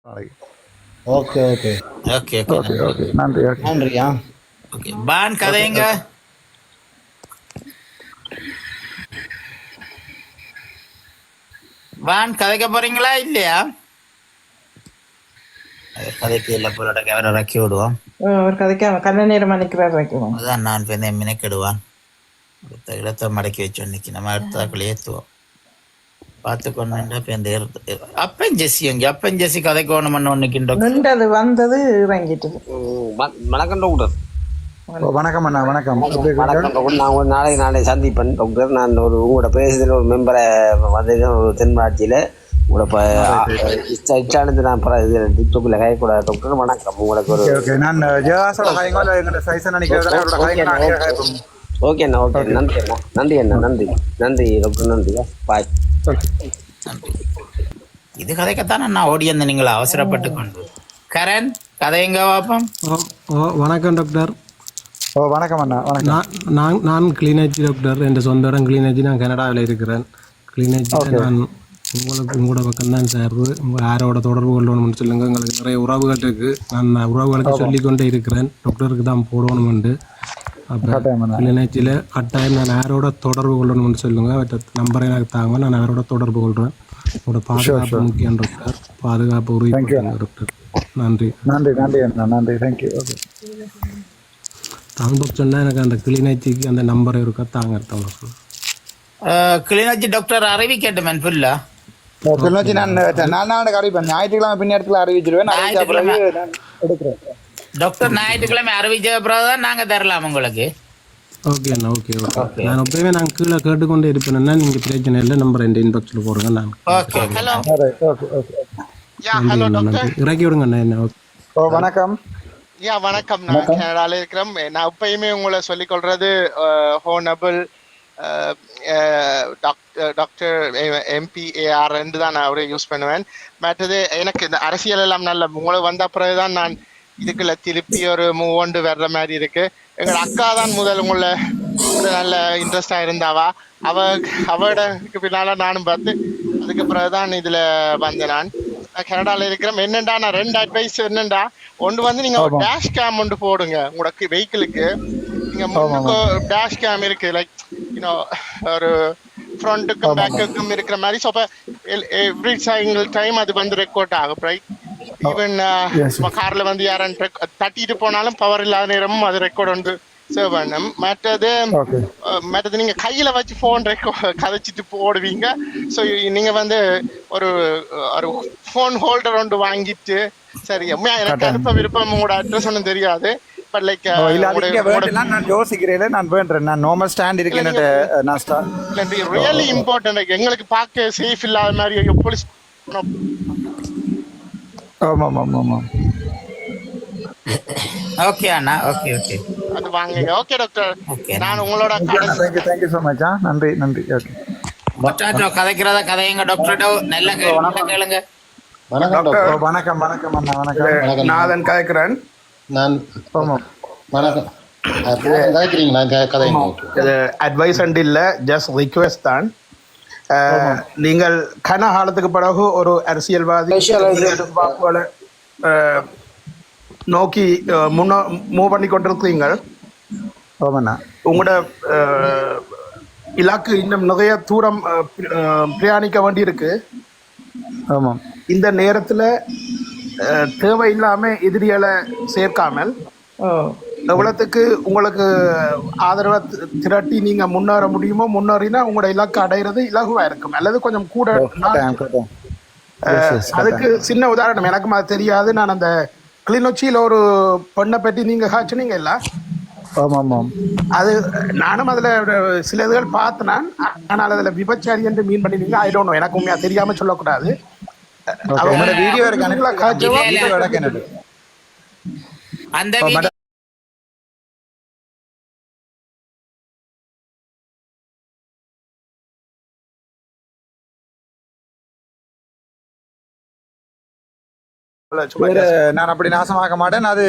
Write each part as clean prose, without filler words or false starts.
நாளைக்கு. Okay okay okay okay okay நன்றி. Okay நன்றி. ஓகே நன்றியா. ஓகே பான் ஓகே கதைங்க. ஓகே. பான் கதைக்க போறீங்களா இல்லையா? கதைக்கு இல்லை போல அவரை இறக்கி விடுவோம். ஒரு கதைக்காம கண்ண நேரம் நினைக்கிறார் வைக்கணும். அதுதான் நான் இப்போ மினக்கிடுவான். அடுத்த இடத்தை மடக்கி வச்சோம். இன்னைக்கு நம்ம அடுத்தாக்கள் ஏற்றுவோம். பார்த்து கொண்டு இப்போ இந்த அப்பன் ஜெஸ்ஸி எங்கே அப்பன் ஜெஸ்ஸி கதைக்கு ஒன்று நிற்கின்றோம். நின்றது வந்தது இறங்கிட்டது. வணக்கம் டாக்டர். வணக்கம் அண்ணா. வணக்கம். எப்படி இருக்கீங்க? வணக்கம் டாக்டர். நான் ஒரு நாளை சந்திப்பேன் டாக்டர். நான் உங்களோட பேசுதல் ஒரு மெம்பரை வந்து ஒரு தென்மராட்சியில் உங்களோட இஷ்டானது நான் டிக்டாக்ல கைக்கூடாது டாக்டர். வணக்கம் உங்களுக்கு ஒரு ஓகே. நான் ஜெயாசோட காயங்கள எங்கட சைஸை நினைக்கிறேன். அவரோட காயங்கள ஓகே அண்ணா. ஓகே நன்றி அண்ணா. நன்றி அண்ணா. நன்றி நன்றி டாக்டர். நன்றி. பாய். நன்றி. இது கதைக்கத்தானே நான் ஓடி வந்தேன். நீங்கள் அவசரப்பட்டு கொண்டு கரண் கதைங்க பாப்போம். வணக்கம் டாக்டர். வணக்கம் அண்ணா. வணக்கம். நான் கிளிநொச்சி டாக்டர். என் சொந்த இடம் கிளிநொச்சி. நான் கனடாவில் இருக்கிறேன். கிளிநொச்சியில் நான் உங்களோட பக்கம் தான் சார். யாரோட தொடர்பு கொள்ளணும்னு சொல்லுங்கள். எங்களுக்கு நிறைய உறவுகள் இருக்குது. நான் உறவுகளுக்கு சொல்லிக்கொண்டே இருக்கிறேன். டாக்டருக்கு தான் போடணுமெண்டு. அப்புறம் கிளிநொச்சியில் கட்டாயம் நான் யாரோட தொடர்பு கொள்ளணும்னு சொல்லுங்கள். மற்ற நம்பரை எனக்கு தாங்க. நான் யாரோட தொடர்பு கொள்கிறேன். உங்களோட பாதுகாப்பு முக்கியம் டாக்டர். பாதுகாப்பு உறுதி டாக்டர். நன்றி நன்றி நன்றி அண்ணா. நன்றி. தேங்க்யூ. ஓகே. தாங்க சொன்னால் எனக்கு அந்த கிளிநொச்சிக்கு அந்த நம்பரை இருக்கா தாங்க எடுத்தாங்க. கிளிநொச்சி டாக்டர் அறிவிக்கட்டுமே ஃபுல்லா. கிளிநொச்சி நான் நாளைக்கு அறிவிப்பேன். ஞாயிற்றுக்கிழமை பின்னேரத்தில் அறிவிச்சிருவேன். எடுக்கிறேன் டாக்டர். ஞாயிற்றுக்கிழமை அறிவிச்ச பிறகு தான் நாங்கள் தரலாம் உங்களுக்கு. ஓகே அண்ணா. Okay okay. நான் எப்பயுமே நான் கீழே கேட்டுக்கொண்டே இருப்பேன்னா நீங்கள் பிரச்சனை இல்லை. நம்பர் என் இன்பாக்ஸில் போடுங்க. நான் ஓகே. ஹலோ. Okay okay. இறக்கி விடுங்க அண்ணா. என்ன வணக்கம். வணக்கம். நான் கனடால இருக்கிறேன். நான் எப்பயுமே உங்களை சொல்லிக்கொள்றது ஹோனபிள் டாக்டர் MPAR தான் நான் அவரே யூஸ் பண்ணுவேன். மற்றது எனக்கு இந்த அரசியல் எல்லாம் நல்ல உங்களுக்கு வந்த பிறகுதான் நான் இதுக்குள்ள திருப்பி ஒரு மூவ் ஒன்று வர்ற மாதிரி இருக்கு. எங்களோட அக்கா தான் முதல் உங்களை நல்ல இன்ட்ரெஸ்டா இருந்தாவா. அவளுக்கு பின்னால நானும் பார்த்து அதுக்கு பிறகுதான் இதுல வந்தேன். நான் கனடால இருக்கிறேன். என்னண்டா நான் 2 அட்வைஸ் என்னண்டா. ஒன்று வந்து நீங்க ஒரு டேஷ் கேம் ஒன்று போடுங்க உங்களுக்கு வெஹிக்கிளுக்கு. நீங்க முன்னுக்கு டேஷ் கேம் இருக்கு. லைக் ஒரு ஃப்ரண்ட்டுக்கும் பேக்குக்கும் இருக்கிற மாதிரி. ஸோ அப்போ எவ்ரி சிங்கிள் டைம் அது வந்து ரெக்கார்ட் ஆகும். ரைட். ஈவன் கார்ல வந்து யாரும் தட்டிட்டு போனாலும் பவர் இல்லாத நேரமும் அது ரெக்கார்ட் வந்து சேவ் பண்ணும். மற்றது நீங்க கையில வச்சு போன் கதைச்சிட்டு போடுவீங்க. ஸோ நீங்க வந்து ஒரு போன் ஹோல்டர் ஒன்று வாங்கிட்டு சரி எனக்கு அனுப்ப விருப்பம். உங்களோட அட்ரஸ் ஒன்றும் தெரியாது. பட் லைக் நான் யோசிக்கிறேன். நான் வேண்டேன். நான் நார்மல் ஸ்டாண்ட் இருக்கேன். Really important. எங்களுக்கு பார்க்க சேஃப் இல்லாத மாதிரி போலீஸ். ஆமாம் ஆமாம் ஆமாம். ஓகே அண்ணா. Okay okay. அது வாங்குங்க. Okay doctor. நான் உங்களோட தேங்க்யூ ஸோ மச். நன்றி நன்றி. ஓகே. கதைக்கிறதா கதைங்க டாக்டர். நல்ல கேளுங்க. வணக்கம் வணக்கம் அண்ணா. வணக்கம். நாதன் கதைக்கிறேன். நான் வணக்கம். இது அட்வைஸ் அண்ட் இல்லை, ஜஸ்ட் ரிக்வெஸ்ட் தான். நீங்கள் கன காலத்துக்கு பிறகு ஒரு அரசியல்வாதி நோக்கி மூவ் பண்ணி கொண்டிருக்கிறீங்கள். உங்களோட இலக்கு இன்னும் நிறைய தூரம் பிரயாணிக்க வேண்டி இருக்கு. ஆமாம். இந்த நேரத்தில் தேவையில்லாம எதிரிகளை சேர்க்காமல் எவ்வளவுக்கு உங்களுக்கு ஆதரவை திரட்டி நீங்க முன்னேற முடியுமோ முன்னேறினா உங்களோட இலக்கு அடைகிறது இலகுவா இருக்கும். அல்லது கொஞ்சம் கூட. அதுக்கு சின்ன உதாரணம். எனக்கும் அது தெரியாது. நான் அந்த கிளிநொச்சியில ஒரு பெண்ணை பற்றி நீங்க காய்ச்சினீங்க இல்ல? அது நானும் அதுல சில இதுகள் பார்த்தேன். ஆனால் அதுல விபச்சாரி என்று மீன் பண்ணினீங்க. I don't know. எனக்கு உண்மையா தெரியாம சொல்லக்கூடாது. வீடியோ அந்த நான் அப்படி நாசமாக்க மாட்டேன். அது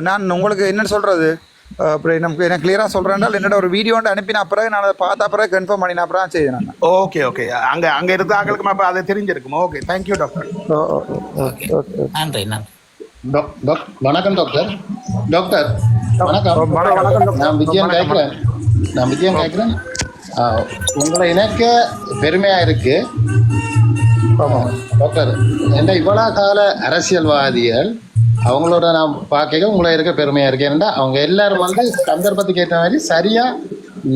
நான் உங்களுக்கு என்ன சொல்றது, அப்புறம் நமக்கு எனக்கு கிளியராக சொல்கிறேன்டால் என்னோட ஒரு வீடியோ ஒன்று அனுப்பின அப்புறம் நான் அதை பார்த்த அப்புறம் கன்ஃபார்ம் பண்ணின அப்புறம் செய்தேன் நான். ஓகே ஓகே அங்கே இருந்த ஆக்களுக்கு அப்போ அது தெரிஞ்சிருக்கும். Okay thank you doctor. ஓகே நன்றி நன்றி. வணக்கம் டாக்டர். டாக்டர் வணக்கம். நான் விஜயன் கேட்குறேன். உங்களை இணைக்க பெருமையாக இருக்கு டாக்டர். என்ற இவ்வளோ கால அரசியல்வாதிகள் அவங்களோட நான் பார்க்க உங்களை இருக்க பெருமையாக இருக்கு. ஏன்னா அவங்க எல்லாரும் வந்து சந்தர்ப்பத்துக்கு ஏற்ற மாதிரி சரியாக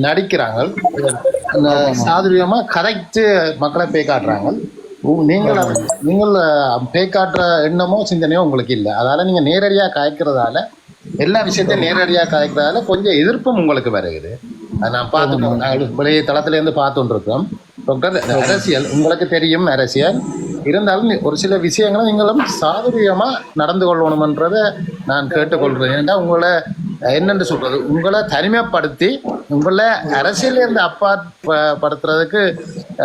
நடிக்கிறாங்க, சாதுரியமாக கரெக்டு மக்களை பேய் காட்டுறாங்க. நீங்கள் பேய் காட்டுற எண்ணமோ சிந்தனையோ உங்களுக்கு இல்லை. அதால் நீங்கள் நேரடியாக காய்க்கிறதால, எல்லா விஷயத்தையும் நேரடியாக காய்க்கிறதால கொஞ்சம் எதிர்ப்பும் உங்களுக்கு வருகிறது. அதை நான் பார்த்துட்டோம், நாங்கள் வெளியே தளத்துலேருந்து பார்த்துட்டு இருக்கோம். டாக்டர், அரசியல் உங்களுக்கு தெரியும், அரசியல் இருந்தாலும் ஒரு சில விஷயங்களை நீங்களும் சாதுரியமாக நடந்து கொள்ளணுமன்றதை நான் கேட்டுக்கொள்கிறேன். ஏன்னா உங்களை என்னென்று சொல்கிறது, உங்களை தனிமைப்படுத்தி உங்களை அரசியலேருந்து அப்பாற்படுத்துறதுக்கு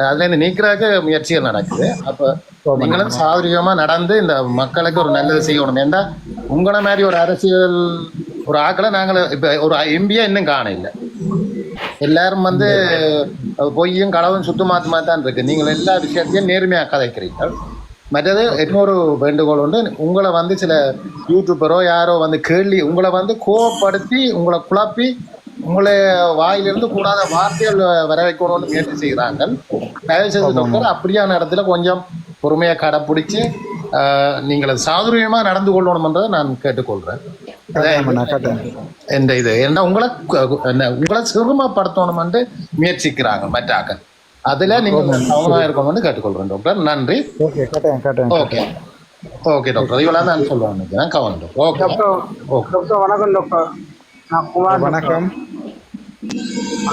அதுலேருந்து நீக்கிறதுக்கு முயற்சிகள் நடக்குது. அப்போ நீங்களும் சாதுரியமாக நடந்து இந்த மக்களுக்கு ஒரு நல்லது செய்யணும். ஏன்னா உங்களை மாதிரி ஒரு அரசியல் ஒரு ஆக்களை நாங்கள் இப்போ ஒரு எம்பியா இன்னும் காண இல்லை. எல்லாரும் வந்து பொய்யும் களவும் சுத்தமாத்தமாக தான் இருக்கு. நீங்கள் எல்லா விஷயத்தையும் நேர்மையாக கதைக்கிறீர்கள். மற்றது இன்னொரு வேண்டுகோள் உண்டு, உங்களை வந்து சில யூடியூபரோ யாரோ வந்து கேள்வி உங்களை வந்து கோவப்படுத்தி உங்களை குழப்பி உங்களை வாயிலிருந்து கூடாத வார்த்தைகள் வர வைக்கணும்னு முயற்சி செய்கிறாங்க. தயவுசெய்து டாக்டர் அப்படியான இடத்துல கொஞ்சம் பொறுமையாக கடைப்பிடிச்சு நீங்கள் சாதுரியமாக நடந்து கொள்ளணும்ன்றதை நான் கேட்டுக்கொள்கிறேன். இந்த இது என்ன உங்களை சிறுமப்படுத்தணும்னு முயற்சிக்கிறாங்க மற்றாக்கள். அதுல நீங்க அவங்களா இருக்கணும்னு கேட்டுக்கொள்றேன் டாக்டர். நன்றி. ஓகே ஓகே டாக்டர், இவ்வளவு தான் சொல்லுவேன் நினைக்கிறேன். கவனம். Okay doctor. வணக்கம் டாக்டர். நான் குமார். வணக்கம்.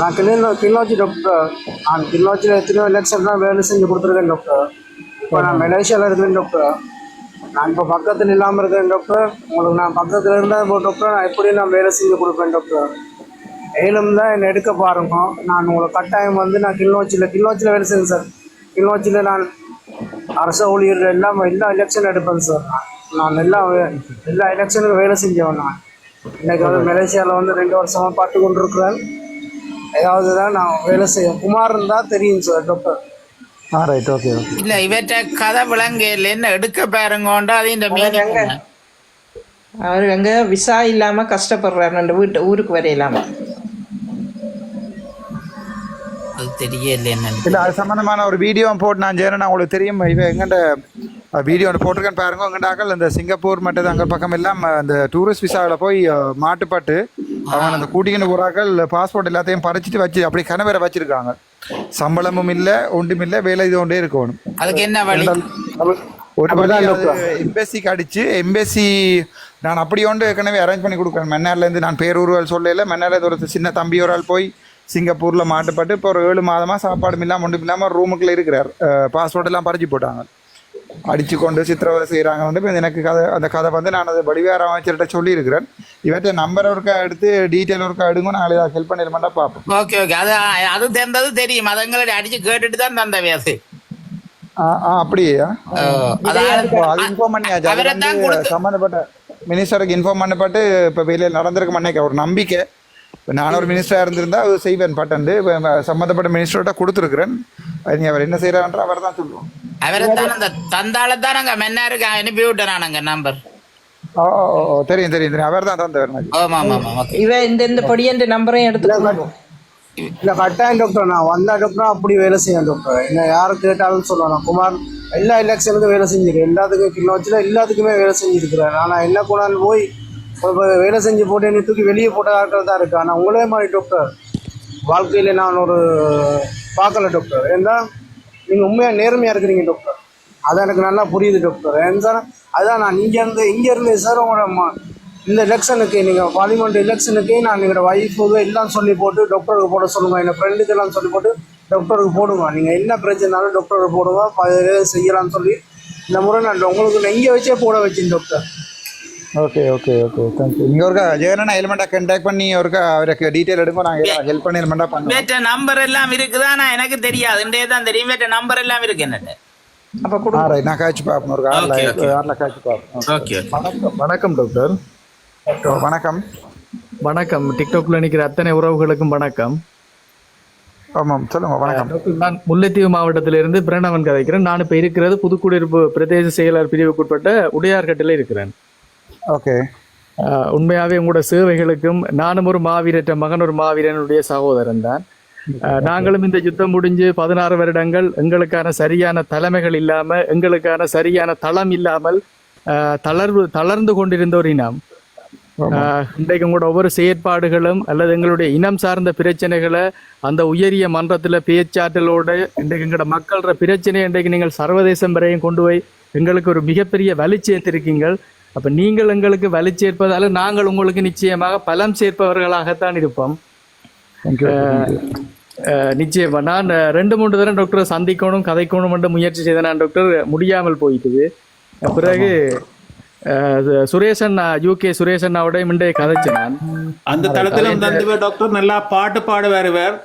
நான் கிளிநொச்சி டாக்டர். நான் கிளிநொச்சியில் எத்தனையோ எலெக்ஷன் தான் வேலை செஞ்சு கொடுத்துருக்கேன் டாக்டர். இப்போ நான் மலேசியாவில் இருக்கிறேன் டாக்டர். நான் இப்போ பக்கத்தில் இல்லாமல் இருக்கேன் டாக்டர். உங்களுக்கு நான் பக்கத்தில் இருந்தால் டாக்டர் நான் எப்படி நான் வேலை செஞ்சு கொடுப்பேன் டாக்டர். ஏழும் தான் என்னை எடுக்க பாருங்க. நான் உங்களை கட்டாயம் வந்து நான் கிளிநொச்சியில் வேலை செய்வேன் சார். கிளிநொச்சியில் நான் அரச ஊழியர் எல்லா எலெக்ஷனும் எடுப்பேன் சார். நான் எல்லா எலெக்ஷனுக்கும் வேலை செஞ்சவன். நான் இன்றைக்கி வந்து மலேசியாவில் வந்து 2 வருஷமாக பார்த்து கொண்டு இருக்கிறேன். ஏதாவது தான் நான் வேலை செய்வேன். குமார் இருந்தால் தெரியும் sir doctor. Right. Okay okay. இல்ல இவற்றை கதை விளங்கல என்ன எடுக்க பாருங்கோண்டா அது இந்த மீனிங். அவரு அங்க விசா இல்லாம கஷ்டப்படுறாரு, ஊருக்கு வர இல்லாம. அது தெரியல என்ன இல்லை, அது சம்மந்தமான ஒரு வீடியோ போட்டு நான் செய்கிறேன். உங்களுக்கு தெரியும், இவன் எங்கள்கிட்ட வீடியோ ஒன்று போட்டிருக்கேன்னு பாருங்க. எங்கண்டாக்கள் இந்த சிங்கப்பூர் மட்டும் அங்கே பக்கம் எல்லாம் அந்த டூரிஸ்ட் விசாவில் போய் மாட்டுப்பட்டு அவங்க அந்த கூட்டிக்கின்னு போகிறாக்கள் பாஸ்போர்ட் எல்லாத்தையும் பறிச்சிட்டு வச்சு அப்படி கனவேற வச்சிருக்காங்க. சம்பளமும் இல்லை, ஒன்றும் இல்லை, வேலை இது ஒன்றே இருக்கணும். அதுக்கு என்ன வழி? ஒரு வழி எம்பேசிக்கு அடிச்சு எம்பேசி நான் அப்படி ஒன்று ஏற்கனவே அரேஞ்ச் பண்ணி கொடுக்குறேன். மன்னார்லேருந்து நான் பேரூர்வல் சொல்லல, மன்னார்லேருந்து ஒரு சின்ன தம்பி ஒரு ஆள் போய் சிங்கப்பூரில் மாட்டுப்பட்டு இப்போ ஒரு 7 மாதமாக சாப்பாடும் இல்லாமல் ஒன்றும் இல்லாமல் ரூமுக்குள்ளே இருக்கிறார். பாஸ்போர்ட் எல்லாம் பறிச்சு போட்டாங்க, அடித்து கொண்டு சித்திரவதை செய்கிறாங்க. இப்போ எனக்கு அந்த கதை வந்து நான் அதை வடிவேற அமைச்சர்கிட்ட சொல்லியிருக்கிறேன். இவற்றை நம்பர் ஒருக்கா எடுத்து டீட்டெயில் ஒருக்கா எடுங்க, நாங்கள் ஏதாவது ஹெல்ப் பண்ணிடமாட்டா பார்ப்போம். Okay okay. அது தெரிந்தது தெரியும், அதுங்களை அடிச்சு கேட்டுட்டு தான் தந்த வேது. அப்படியா? அது இன்ஃபார்ம் பண்ணியாச்சு. சம்மந்தப்பட்ட மினிஸ்டருக்கு இன்ஃபார்ம் பண்ணப்பட்டு இப்போ வெளியில் நடந்திருக்க மாட்டேங்க ஒரு நம்பிக்கை. இப்போ நான் ஒரு மினிஸ்டராக இருந்திருந்தா அது செய்வேன் பட்டண்டு. இப்போ சம்மந்தப்பட்ட மினிஸ்டர்கிட்ட கொடுத்துருக்குறேன். நீங்கள் அவர் என்ன செய்கிறான்ற அவர் தான் சொல்லுவோம். அவரை தான் அந்த தந்தால தான் நாங்கள் மென்னாருக்கு அனுப்பி விட்டேன் நானுங்க நம்பர். தெரியும் தெரியும் தெரியும், அவர் தான் தந்தவர். ஆமாம் ஆமாம் ஆமாம். இவ இந்த பொடியன்ற நம்பரையும் எடுத்து இல்லை கட்டாயம் டாக்டர். நான் வந்தா டாக்டர் அப்படி வேலை செய்யணும் டாக்டர். என்ன யாரு கேட்டாலும் சொல்லணும். குமார் எல்லா எலெக்ஷனுக்கும் வேலை செஞ்சிருக்கேன், எல்லாத்துக்கும் கிளிநொச்சியில் எல்லாத்துக்குமே வேலை செஞ்சுருக்கிறேன். ஆனால் என்ன கொண்டாந்து போய் வேலை செஞ்சு போட்டு என்னை தூக்கி வெளியே போட்ட ஆட்கள் தான் இருக்கு. ஆனால் உங்களே மாதிரி டாக்டர் வாழ்க்கையில் நான் ஒரு பார்க்கல டாக்டர். ஏன்னா நீங்கள் உண்மையாக நேர்மையாக இருக்கிறீங்க டாக்டர். அதான் எனக்கு நல்லா புரியுது டாக்டர். ஏன்னா அதான் நான் இங்கேருந்து சார் உங்களோட இந்த எலெக்ஷனுக்கு நீங்கள் பார்லிமெண்ட் எலெக்ஷனுக்கே நான் எங்களோட ஒய்ஃபுக்கு எல்லாம் சொல்லி போட்டு டாக்டருக்கு போட சொல்லுங்கள், எங்கள் ஃப்ரெண்டுக்கு எல்லாம் சொல்லி போட்டு டாக்டருக்கு போடுங்க. நீங்கள் என்ன பிரச்சனைனாலும் டாக்டருக்கு போடுங்க, செய்யலாம்னு சொல்லி இந்த முறை நான் உங்களுக்கு இங்கே வச்சே போட வச்சேன் doctor. Okay okay okay, thank you. நீங்கள் ஒருக்கா ஜெகனா எலிமெண்ட்டாக கான்டாக்ட் பண்ணி ஒருக்கா அவருக்கு டீட்டெயில் எடுங்க, நாங்கள் ஹெல்ப் பண்ணி எலிமெண்ட்டாக பண்ணுவோம். வேற நம்பர் எல்லாம் இருக்குதா? நான் எனக்கு தெரியாது, இன்றைய தான் தெரியும். வேற நம்பர் எல்லாம் இருக்கு என்னட்டு. அப்போ கொடுங்க, நான் காய்ச்சி பார்ப்போம். ஒரு ஆறில் காய்ச்சி பார்ப்போம். ஓகே. வணக்கம் டாக்டர். வணக்கம். வணக்கம். டிக்டாக்ல நிற்கிற அத்தனை உறவுகளுக்கும் வணக்கம். ஆமாம், சொல்லுங்க. வணக்கம். நான் முல்லைத்தீவு மாவட்டத்திலிருந்து பிரணவன் கதைக்கிறேன். நான் இப்போ இருக்கிறது புதுக்குடியிருப்பு பிரதேச செயலர் பிரிவுக்குட்பட்ட உடையார்கட்டில் இருக்கிறேன். ஓகே. உண்மையாகவே உங்களோட சேவைகளுக்கும், நானும் ஒரு மாவீரற்ற மகன், ஒரு மாவீரனுடைய சகோதரன் தான். நாங்களும் இந்த யுத்தம் முடிஞ்சு 16 வருடங்கள் எங்களுக்கான சரியான தலைமைகள் இல்லாமல், எங்களுக்கான சரியான தளம் இல்லாமல் தளர்ந்து கொண்டிருந்த ஒரு இனம். இன்றைக்கு உங்களோட ஒவ்வொரு செயற்பாடுகளும் அல்லது எங்களுடைய இனம் சார்ந்த பிரச்சனைகளை அந்த உயரிய மன்றத்தில் பேச்சாற்றலோடு இன்றைக்கு எங்களோட மக்களோட பிரச்சனையை இன்றைக்கு நீங்கள் சர்வதேசம் வரையும் கொண்டு போய் எங்களுக்கு ஒரு மிகப்பெரிய வலி சேர்த்திருக்கீங்கள். அப்போ நீங்கள் எங்களுக்கு வலி சேர்ப்பதால் நாங்கள் உங்களுக்கு நிச்சயமாக பலம் சேர்ப்பவர்களாகத்தான் இருப்போம். நிச்சயமா நான் 2-3 தடவை டாக்டரை சந்திக்கணும், கதைக்கணும் என்று முயற்சி செய்தேன். நான் டாக்டர் முடியாமல் போயிட்டுது. பிறகு சுரேஷன் UK சுரேஷன்னாவோட முன்னே கதைச்சேன். நான் அந்த தளத்தில் டாக்டர் நல்லா பாட்டு பாட வருவார்.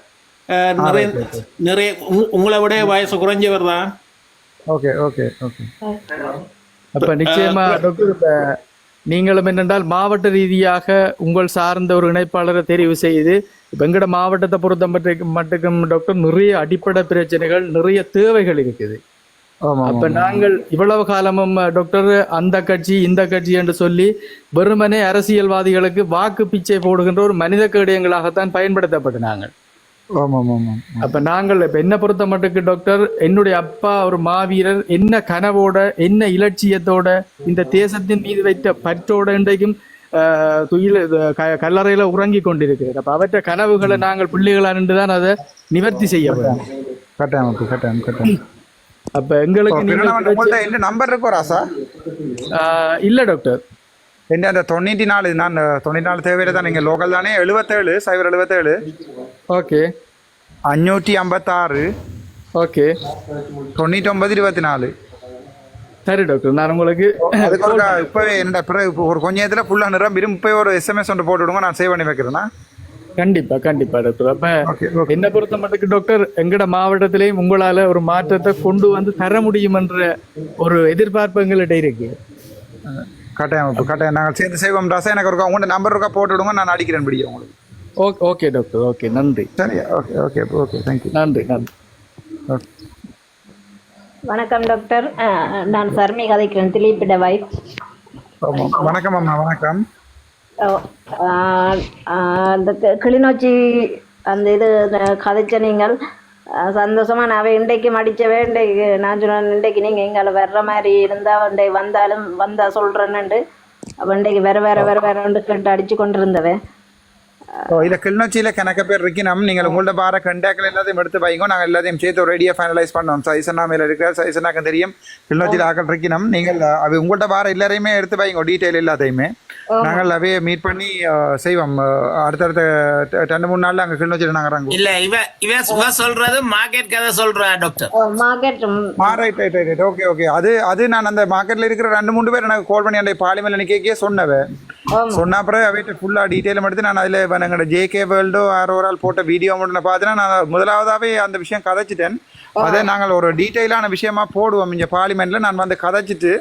நிறைய உங்களை விட வயசு குறைஞ்சவர் தான். Okay okay okay. அப்ப நிச்சயமா டாக்டர், இப்ப நீங்களும் என்னென்றால் மாவட்ட ரீதியாக உங்கள் சார்ந்த ஒரு இணைப்பாளரை தெரிவு செய்து, இப்ப எங்கட மாவட்டத்தை பொறுத்த மட்டுக்கும் டாக்டர் நிறைய அடிப்படை பிரச்சனைகள், நிறைய தேவைகள் இருக்குது. அப்ப நாங்கள் இவ்வளவு காலமும் டாக்டர் அந்த கட்சி இந்த கட்சி என்று சொல்லி வெறுமனே அரசியல்வாதிகளுக்கு வாக்கு பிச்சை போடுகின்ற ஒரு மனித கேடயங்களாகத்தான் பயன்படுத்தப்பட்டு நாங்கள். அப்ப நாங்கள் இப்ப என்ன பொறுத்த மட்டுக்கு டாக்டர், என்னுடைய அப்பா ஒரு மாவீரர், என்ன கனவோட என்ன இலட்சியத்தோட இந்த தேசத்தின் மீது வைத்த பற்றோட இன்றைக்கும் கல்லறையில உறங்கி கொண்டிருக்கிறது. அப்ப அவற்ற கனவுகளை நாங்கள் பிள்ளைகளா நின்றுதான் அதை நிவர்த்தி செய்யப்படும். அப்ப எங்களுக்கு நம்பர் இருக்கோ ராசா? இல்ல டாக்டர், என்ன அந்த 94 நான் 94 தேவையில தான். நீங்க லோக்கல் தானே? 77 077. ஓகே. 556. ஓகே. 9924. சரி டாக்டர், நான் உங்களுக்கு இப்பவே என்ன ஒரு கொஞ்ச நேரத்துல ஃபுல்லா நிரம்பி இப்பவே ஒரு SMS ஒன்று போட்டு விடுங்க, நான் சேவ் பண்ணி வைக்கிறேன்னா. கண்டிப்பா கண்டிப்பா டாக்டர். அப்ப என்ன பொறுத்த மட்டும் டாக்டர், எங்கட மாவட்டத்திலேயும் உங்களால ஒரு மாற்றத்தை கொண்டு வந்து தர முடியும் என்ற ஒரு எதிர்பார்ப்பு எங்கள்கிட்ட இருக்கு. கட்டாயம் நாங்கள் சேர்ந்து செய்வோம் ராசா. எனக்கு இருக்கா உங்களோட நம்பர் இருக்கா போட்டு விடுங்க, நான் அடிக்கிறேன் பிடிக்கும் உங்களுக்கு. Okay doctor. ஓகே, நன்றி. சரி, ஓகே ஓகே ஓகே, தேங்க்யூ. நன்றி நன்றி. வணக்கம் டாக்டர், நான் சர்மி கதைக்கிறேன், திலீப்பிட வைஃப். வணக்கம் அம்மா. வணக்கம். அந்த கிளிநொச்சி அந்த இது கதைச்ச நீங்கள் சந்தோஷமா. நான் இன்றைக்கு மடிச்சவே, இன்றைக்கு நான் சொன்னேன் இன்றைக்கு நீங்கள் எங்களை வர்ற மாதிரி இருந்தால் இன்றைக்கு வந்தாலும் வந்தா சொல்கிறேன்னுண்டு. அப்போ இன்றைக்கு வேறு கேட்டு அடிச்சு கொண்டு இருந்தவன். இல்லை, கிளிநொச்சியில் கணக்க பேர் இருக்கணும். நீங்கள் உங்களோட பார கண்டாக்கள் எல்லாத்தையும் எடுத்து வைங்க, நாங்கள் எல்லாத்தையும் சேர்த்து ஒரு ரெடியாக ஃபைனலைஸ் பண்ணோம். சைசனா மேலே இருக்கிற சைசனாக்கு தெரியும் கிளிநொச்சியில் ஆக்கள் இருக்கணும். நீங்கள் அது உங்கள்கிட்ட பார எல்லாரையுமே எடுத்து வைங்க, டீட்டெயில் எல்லாத்தையுமே. நாங்கள் அவையே மீட் பண்ணி செய்வோம். அடுத்தடுத்த 2-3 நாள்ல அங்கே கிளிநொச்சியில் நாங்கள் இறங்குவோம். இல்ல இவன் சொல்றது மார்க்கெட் கதை சொல்றா டாக்டர். Market okay okay. அது நான் அந்த மார்க்கெட்ல இருக்கிற 2-3 பேர் எனக்கு கால் பண்ணி அந்த பாலிமேல நிற்கே சொன்னவன். சொன்ன அப்புறம் அவையிட்ட ஃபுல்லா டீட்டெயிலும் எடுத்து நான் அதில் எங்களோட JK வேர்ல்டோ யாரோ ஒரு ஆள் போட்ட வீடியோ மட்டும் பார்த்தீங்கன்னா நான் முதலாவதாவே அந்த விஷயம் கதைச்சிட்டேன். அதை நாங்கள் ஒரு டீட்டெயிலான விஷயமா போடுவோம் இங்கே பார்லிமெண்ட்ல. நான் வந்து கதைச்சிட்டு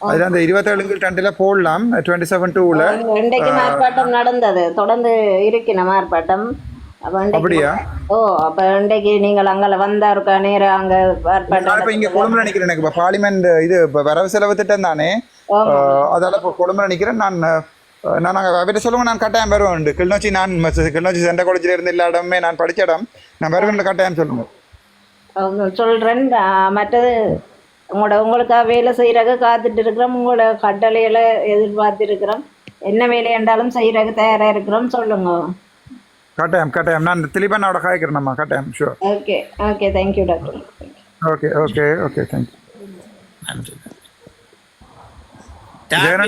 அதுல அந்த 27 போடலாம். 27/2 இன்றைக்கு ஆர்ப்பாட்டம் நடந்தது, தொடர்ந்து இருக்கிற ஆர்ப்பாட்டம். அப்படியா? அப்ப இன்றைக்கு நீங்கள் அங்கே வந்தா இருக்கா நேரம் அங்க ஆர்ப்பாட்டம். இப்ப இங்க கொழும்புல நிக்கிறேன். எனக்கு இப்ப பார்லிமெண்ட் இது வரவு செலவு திட்டம் தானே, அதால இப்ப கொழும்புல நிக்கிறேன். நான் அவர்கிட்ட சொல்லுங்க, நான் கட்டாயம் வருவேன். கிளிநொச்சி சென்ட காலேஜில் இருந்து எல்லா இடமே நான் படிச்ச இடம். நான் வருவேன், கட்டாயம் சொல்லுங்க. சொல்றேன். மற்றது உங்களுக்காக வேலை செய்யறதுக்கு காத்துட்டு இருக்கிறோம். உங்களோட கட்டளையில எதிர்பார்த்து இருக்கிறோம். என்ன வேலை என்றாலும் செய்யறதுக்கு தயாரா இருக்கிறோம், சொல்லுங்க. கட்டாயம் நான் திலீபனோட காய்க்கிறேன்மா, கட்டாயம். Sure. Okay okay, thank you doctor. Okay okay okay, thank you. நன்றி.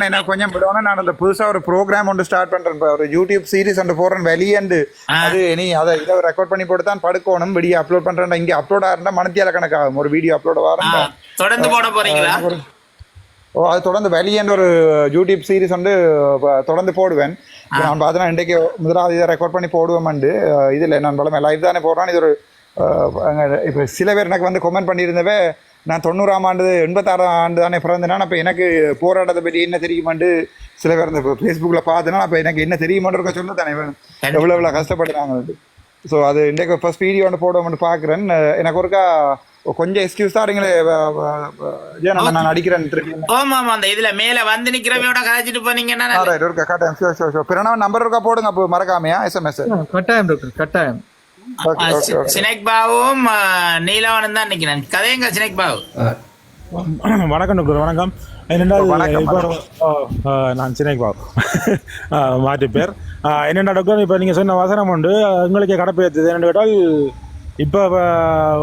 என்ன கொஞ்சம் விடணும். நான் அந்த புதுசா ஒரு ப்ரோக்ராம் ஒன்று ஸ்டார்ட் பண்றேன், ஒரு யூடியூப் சீரிஸ் ஒன்று போடுறேன் வெளியண்டு. அது நீ அதை இதை ரெக்கார்ட் பண்ணி போட்டு தான் படுக்கணும். வீடியோ அப்லோட் பண்றேன். இங்க அப்லோட் ஆகிறா மணித்தியால கணக்காகும் ஒரு வீடியோ அப்லோட் ஆகிறேன். தொடர்ந்து போட போறீங்களா? அது தொடர்ந்து வெளியேண்டு ஒரு யூடியூப் சீரிஸ் வந்து தொடர்ந்து போடுவேன். நான் பார்த்தேன்னா இன்றைக்கு முதலாவது இதை ரெக்கார்ட் பண்ணி போடுவேன்ண்டு. இதில் நான் பலமே லைவ் தானே போடுறேன். இது ஒரு இப்போ சில பேர் எனக்கு வந்து கமெண்ட் பண்ணியிருந்தவே, நான் 90ஆம் ஆண்டு 86ஆம் ஆண்டு தானே பிறந்தேன்னா, அப்போ எனக்கு போராட்டத்தை பற்றி என்ன தெரியுமாண்டு சில பேர் இந்த ஃபேஸ்புக்கில் பார்த்தேன்னா அப்போ எனக்கு என்ன தெரியுமான்னு இருக்க சொல்ல தானே எவ்வளோ கஷ்டப்படுறாங்க. ஸோ அது இன்றைக்கு ஃபர்ஸ்ட் வீடியோ ஒன்று போடுவோம்னு பார்க்குறேன். எனக்கு ஒருக்கா கொஞ்சம் எக்ஸ்கியூஸ் தாருங்களே, நான் அடிக்கிறேன். ஆமாம், அந்த இதுல மேல வந்து நிக்கிறவையோட கதைச்சிட்டு போனீங்கன்னா பிறனா நம்பர் இருக்கா போடுங்க அப்போ மறக்காமையா SMS. கட்டாயம் டாக்டர், கட்டாயம். சினேக் பாவும் நீலவனும் தான் நிக்கிறேன். கதையுங்க சினேக் பாவு. வணக்கம் டாக்டர். வணக்கம். என்னென்றால் நான் சினேக் பாபு மாற்று பேர். என்னென்ன டாக்டர், இப்போ நீங்கள் சொன்ன வசனம் உண்டு உங்களுக்கே கடப்பேற்றுது. என்னென்னு கேட்டால் இப்போ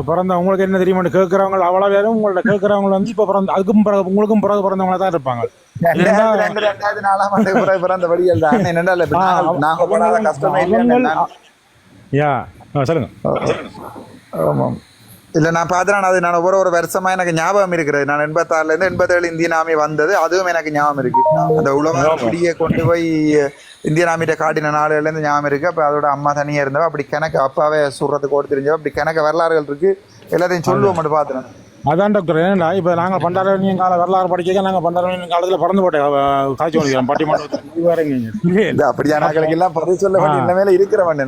பிறந்த உங்களுக்கு என்ன தெரியுமான்னு கேட்குறவங்க அவ்வளோ பேரும் உங்கள்ட்ட கேட்குறவங்க வந்து இப்போ பிறந்த அதுக்கும் பிறகு உங்களுக்கும் பிறகு பிறந்தவங்கள தான் இருப்பாங்க. 2004ஆம் ஆண்டு பிறந்த வழிகள் தான் யா சொல்லுங்க. ஆமாம், இல்லை நான் பார்த்துறேன். அது நான் ஒரு வருஷமாக எனக்கு ஞாபகம் இருக்கிறது. நான் 86லேருந்து 87 இந்தியன் ஆர்மி வந்தது, அதுவும் எனக்கு ஞாபகம் இருக்கு. அந்த உலக பிடியை கொண்டு போய் இந்தியன் ஆர்மிட்ட காட்டின நாடுகள்லேருந்து ஞாபகம் இருக்கு. அப்போ அதோட அம்மா தனியாக இருந்தவா, அப்படி கணக்கு அப்பாவே சுடுறதுக்கு ஓடி தெரிஞ்சவா, அப்படி கணக்கு வரலாறுகள் இருக்கு. எல்லாத்தையும் சொல்லுவோம் மட்டும் பார்த்துறேன். அதான் டாக்டர். ஏன்னா இப்போ நாங்கள் பண்டாரவணியம் கால வரலாறு படிக்க நாங்கள் பண்டாரவணியம் காலத்தில் பிறந்து போட்டேன் காய்ச்சி வலிக்கிறோம் பட்டிமன்றத்தில். அப்படியா நாங்களுக்கு எல்லாம் பதில் சொல்ல வேண்டிய நிலைமையில இருக்கிறவன்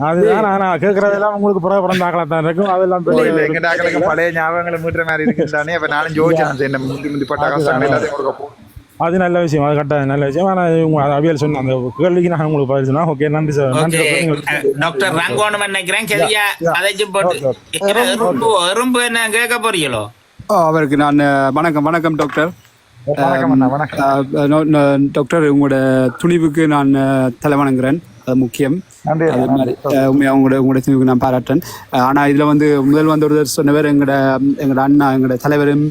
அதுதான் நான் கேட்கறதெல்லாம் உங்களுக்கு பிறகு பிறந்த ஆக்களா தான் இருக்கும். அதெல்லாம் எங்க ஆக்களுக்கு பழைய ஞாபகங்களை மீட்டுற மாதிரி இருக்குதானே. அப்ப நானும் ஜோதிச்சேன் முந்தி பட்ட கஷ்டங்கள் எல்லாத்தையும் கொடுக்க. அது நல்ல விஷயம், அது கரெக்டாக நல்ல விஷயம். ஆனால் அவியல் சொன்ன அந்த கேள்விக்கு நான் உங்களுக்கு பதில் சொன்னா ஓகே. நன்றி சார். நன்றி டாக்டர். ரங்கோணம் நினைக்கிறேன் கெதியா அதைச்சும் போட்டு எறும்பு என்ன கேட்க போறீங்களோ? அவருக்கு நான் வணக்கம் டாக்டர். டாக்டர், உங்களோட துணிவுக்கு நான் தலை வணங்குறேன், அது முக்கியம். அது மாதிரி உண்மையாக உங்களோட துணிவுக்கு நான் பாராட்டேன். ஆனால் இதில் வந்து முதல் வந்து ஒரு சொன்னவர் எங்களோட அண்ணா, எங்களோட தலைவரும்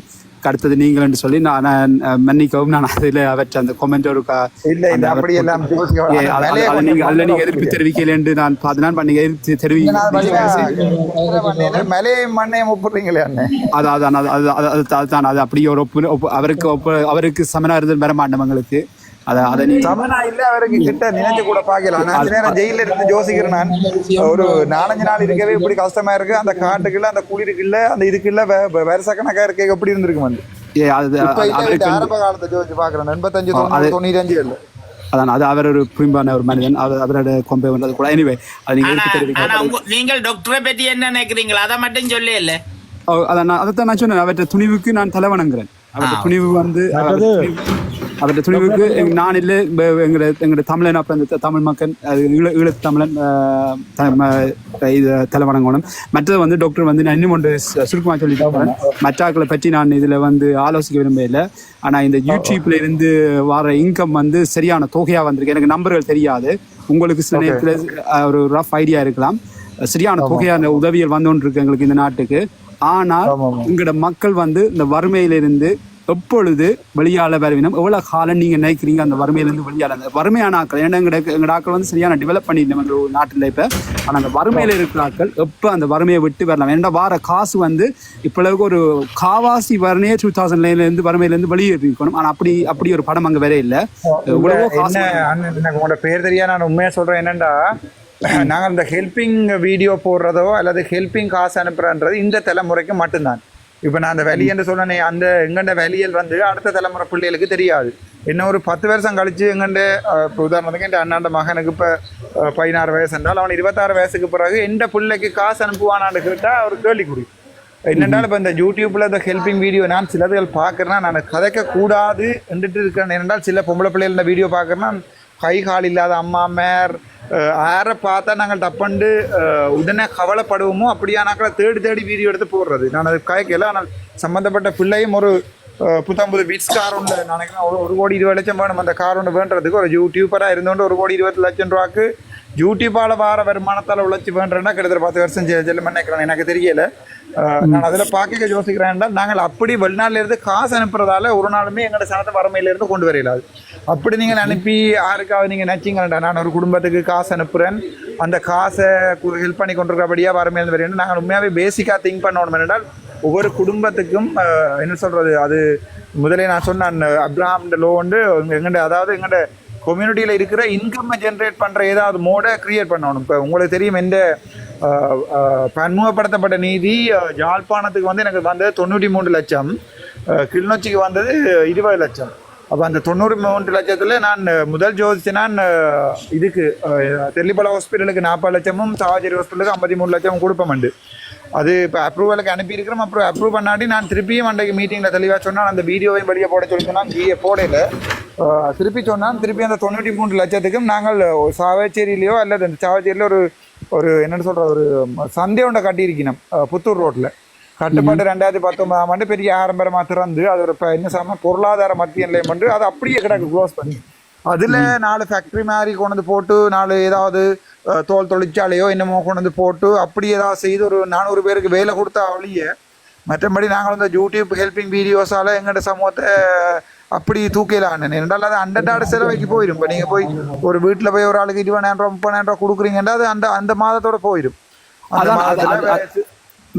அடுத்தது நீங்கள் என்று சொல்லி நான் மன்னிக்கவும். நான் அதில் அவற்றை அந்த கொமெண்ட் ஒரு நீங்க எதிர்ப்பு தெரிவிக்கல என்று நான் பார்த்தேன். பண்ணீங்க எதிர்ப்பு தெரிவிக்க அதுதான் அது அப்படி ஒரு அவருக்கு சமனா இருந்து வர மாட்டோம் எங்களுக்கு. அவருக்கு கிட்ட நினைச்சு கூட பாக்கலாம். ஜெயில இருந்து யோசிக்கிறேன் நான். ஒரு 4-5 நாள் இருக்கவே இப்படி கஷ்டமா இருக்கு. அந்த காட்டுக்குள்ள அந்த குளிருக்குள்ள அந்த இதுக்குள்ள வருஷ கணக்கா இருக்க எப்படி இருந்திருக்கு வந்து ஆரம்ப காலத்தை யோசிச்சு பாக்குறேன். 85-95 அதான் அது அவர் ஒரு புரிம்பான ஒரு மனிதன். அவரோட கொம்பை வந்தது கூட. எனிவே அது நீங்கள் டாக்டரை பற்றி என்ன நினைக்கிறீங்களா அதை மட்டும் சொல்ல இல்ல. அதைத்தான் நான் சொன்னேன். அவற்றை துணிவுக்கு நான் தலை வணங்குறேன். அவருடைய துணிவு வந்து அவருடைய துணிவுக்கு நான் இல்லை எங்களோட தமிழன் அப்போ இந்த தமிழ் மக்கள் ஈழத்து தமிழன் தலை வணங்கணும். மற்றது வந்து டாக்டர் வந்து நான் இன்னும் ஒன்று சுருக்கமாக சொல்லிட்டு போகிறேன். மற்றாக்களை பற்றி நான் இதில் வந்து ஆலோசிக்க விரும்ப இல்லை. ஆனால் இந்த யூடியூப்ல இருந்து வர இன்கம் வந்து சரியான தொகையாக வந்திருக்கு. எனக்கு நம்பர்கள் தெரியாது, உங்களுக்கு சில நேரத்தில் ஒரு ரஃப் ஐடியா இருக்கலாம். சரியான தொகையான உதவிகள் வந்து கொண்டு இருக்கு எங்களுக்கு இந்த நாட்டுக்கு. ஆனால் உங்களோட மக்கள் வந்து இந்த வறுமையிலிருந்து எப்பொழுது வெளியால வருவினம் எவ்வளவு காலம் நீங்க நினைக்கிறீங்க அந்த வறுமையிலிருந்து வெளியால? வறுமையான ஆக்கள், ஏன்னா எங்க ஆக்கள் வந்து சரியான டெவலப் பண்ணிடணும் எங்க நாட்டில் இப்ப. ஆனா அந்த வறுமையில இருக்கிற ஆக்கள் எப்ப அந்த வறுமையை விட்டு வரலாம்? ஏன்னா வார காசு வந்து இப்பளவுக்கு ஒரு காவாசி வரணே 2009 இருந்து வறுமையில இருந்து வெளியே இருக்கணும். ஆனா அப்படி ஒரு படம் அங்க வேற இல்ல. இவ்வளவோ காசு. உங்களோட பேர் தெரியா, நான் உண்மையா சொல்றேன். என்னண்டா நாங்கள் இந்த ஹெல்பிங் வீடியோ போடுறதோ அல்லது ஹெல்பிங் காசு அனுப்புறன்றது இந்த தலைமுறைக்கு மட்டும்தான். இப்போ நான் அந்த வெளியன்னு சொன்னேன், அந்த எங்கண்ட வெளியல் வந்து அடுத்த தலைமுறை பிள்ளைகளுக்கு தெரியாது. இன்னும் ஒரு 10 வருஷம் கழிச்சு எங்கண்ட இப்போ உதாரணத்துக்கு என் அண்ணாண்ட மகனுக்கு இப்போ 16 வயசு என்றால் அவன் 26 வயசுக்கு பிறகு எந்த பிள்ளைக்கு காசு அனுப்புவானான்னு கேட்டால் அவர் கேள்விக்குறி. என்னென்றாலும் இப்போ இந்த யூடியூப்பில் இந்த ஹெல்பிங் வீடியோ நான் சிலதுகள் பார்க்குறேன்னா நான் கதைக்கக்கூடாது என்றுட்டு இருக்கிறேன். ஏனென்றால் சில பொம்பளை பிள்ளைகள் இந்த வீடியோ பார்க்குறேன்னா கை கால் இல்லாத அம்மா மேர் யாரை பார்த்தா நாங்கள் தப்பண்டு உடனே கவலைப்படுவோமோ அப்படியா நாங்கள் தேடி வீடியோ எடுத்து போடுறது. நான் அது காய்க்கல. ஆனால் சம்மந்தப்பட்ட பிள்ளையும் ஒரு 19 பீட்ஸ் கார் ஒன்று நினைக்கிறேன் 1,20,00,000 வேணும் அந்த கார் ஒன்று வேண்டுறதுக்கு. ஒரு யூடியூபராக இருந்தோண்டு 1,20,00,000 ரூபாய்க்கு யூடியூப்பால் வார வருமானத்தால் உழைச்சி வேண்டுறேன்னா கிட்டத்தட்ட 10 வருஷம் செல்லுமே நினைக்கிறேன். எனக்கு தெரியல. நான் அதில் பார்க்க யோசிக்கிறேன். நாங்கள் அப்படி வெளிநாட்டிலேருந்து காசு அனுப்புறதால ஒரு நாளுமே எங்களோட சனத்தை வறுமையிலேருந்து கொண்டு வரையிலாது. அப்படி நீங்கள் அனுப்பி யாருக்காவது நீங்கள் நினச்சிங்களா நான் ஒரு குடும்பத்துக்கு காசு அனுப்புகிறேன், அந்த காசை ஹெல்ப் பண்ணி கொண்டிருக்கிறபடியாக வறுமையிலேருந்து வரேன். நாங்கள் உண்மையாகவே பேசிக்காக திங்க் பண்ணணும். என்றால் ஒவ்வொரு குடும்பத்துக்கும் என்ன சொல்கிறது, அது முதலே நான் சொன்ன அப்ரஹாம் லோ வந்து எங்கள்ட கம்யூனிட்டியில் இருக்கிற இன்கம்மை ஜென்ரேட் பண்ணுற ஏதாவது மோடை க்ரியேட் பண்ணணும். இப்போ உங்களுக்கு தெரியும், எந்த பன்முகப்படுத்தப்பட்ட நீதி யாழ்ப்பாணத்துக்கு வந்து எனக்கு வந்தது 93 லட்சம், கிளிநொச்சிக்கு வந்தது 20 லட்சம். அப்போ அந்த 93 லட்சத்தில் நான் முதல் ஜோதிச்சு நான் இதுக்கு தெல்லிப்பள ஹாஸ்பிட்டலுக்கு 40 லட்சமும் சாவச்சேரி ஹாஸ்பிட்டலுக்கு 53 லட்சமும் கொடுப்பேன். அது இப்போ அப்ரூவலுக்கு அனுப்பியிருக்கிறோம். அப்புறம் அப்ரூவ் பண்ணாட்டி நான் திருப்பியும் அன்றைக்கு மீட்டிங்கில் தெளிவாக சொன்னால் அந்த வீடியோவையும் வெளியே போட சொல்லி சொன்னால் ஜிஏ போடையில் திருப்பி சொன்னால் திருப்பி அந்த 93 லட்சத்துக்கும் நாங்கள் சாவச்சேரியிலையோ அல்லது அந்த சாவச்சேரியில் ஒரு என்னென்னு சொல்கிற ஒரு சந்தை ஒன்றை கட்டியிருக்கணும் புத்தூர் ரோட்டில். கட்டுப்பாடு 2019ஆம் ஆண்டு பெரிய ஆரம்பரமாக திறந்து அது ஒரு என்ன சொன்ன பொருளாதார மத்திய நிலையம் வந்து அதை அப்படியே கிடக்கு க்ளோஸ் பண்ணி அதில் 4 ஃபேக்ட்ரி மாதிரி கொண்டு வந்து போட்டு 4 ஏதாவது தோல் தொழிற்சாலையோ என்னமோ கொண்டு வந்து போட்டு அப்படி ஏதாவது செய்து ஒரு 400 பேருக்கு வேலை கொடுத்தா ஒழிய மற்றபடி நாங்கள் வந்து யூடியூப் ஹெல்பிங் வீடியோஸால் எங்கள்ட சமூகத்தை அப்படி தூக்கலான்னு என்றால் அது அண்டர்டாடு செலவைக்கு போயிடும். இப்போ நீங்கள் போய் ஒரு வீட்டில் போய் ஒரு ஆளுக்கு 20,000 30,000 கொடுக்குறீங்கன்னா அது அந்த மாதத்தோட போயிடும்.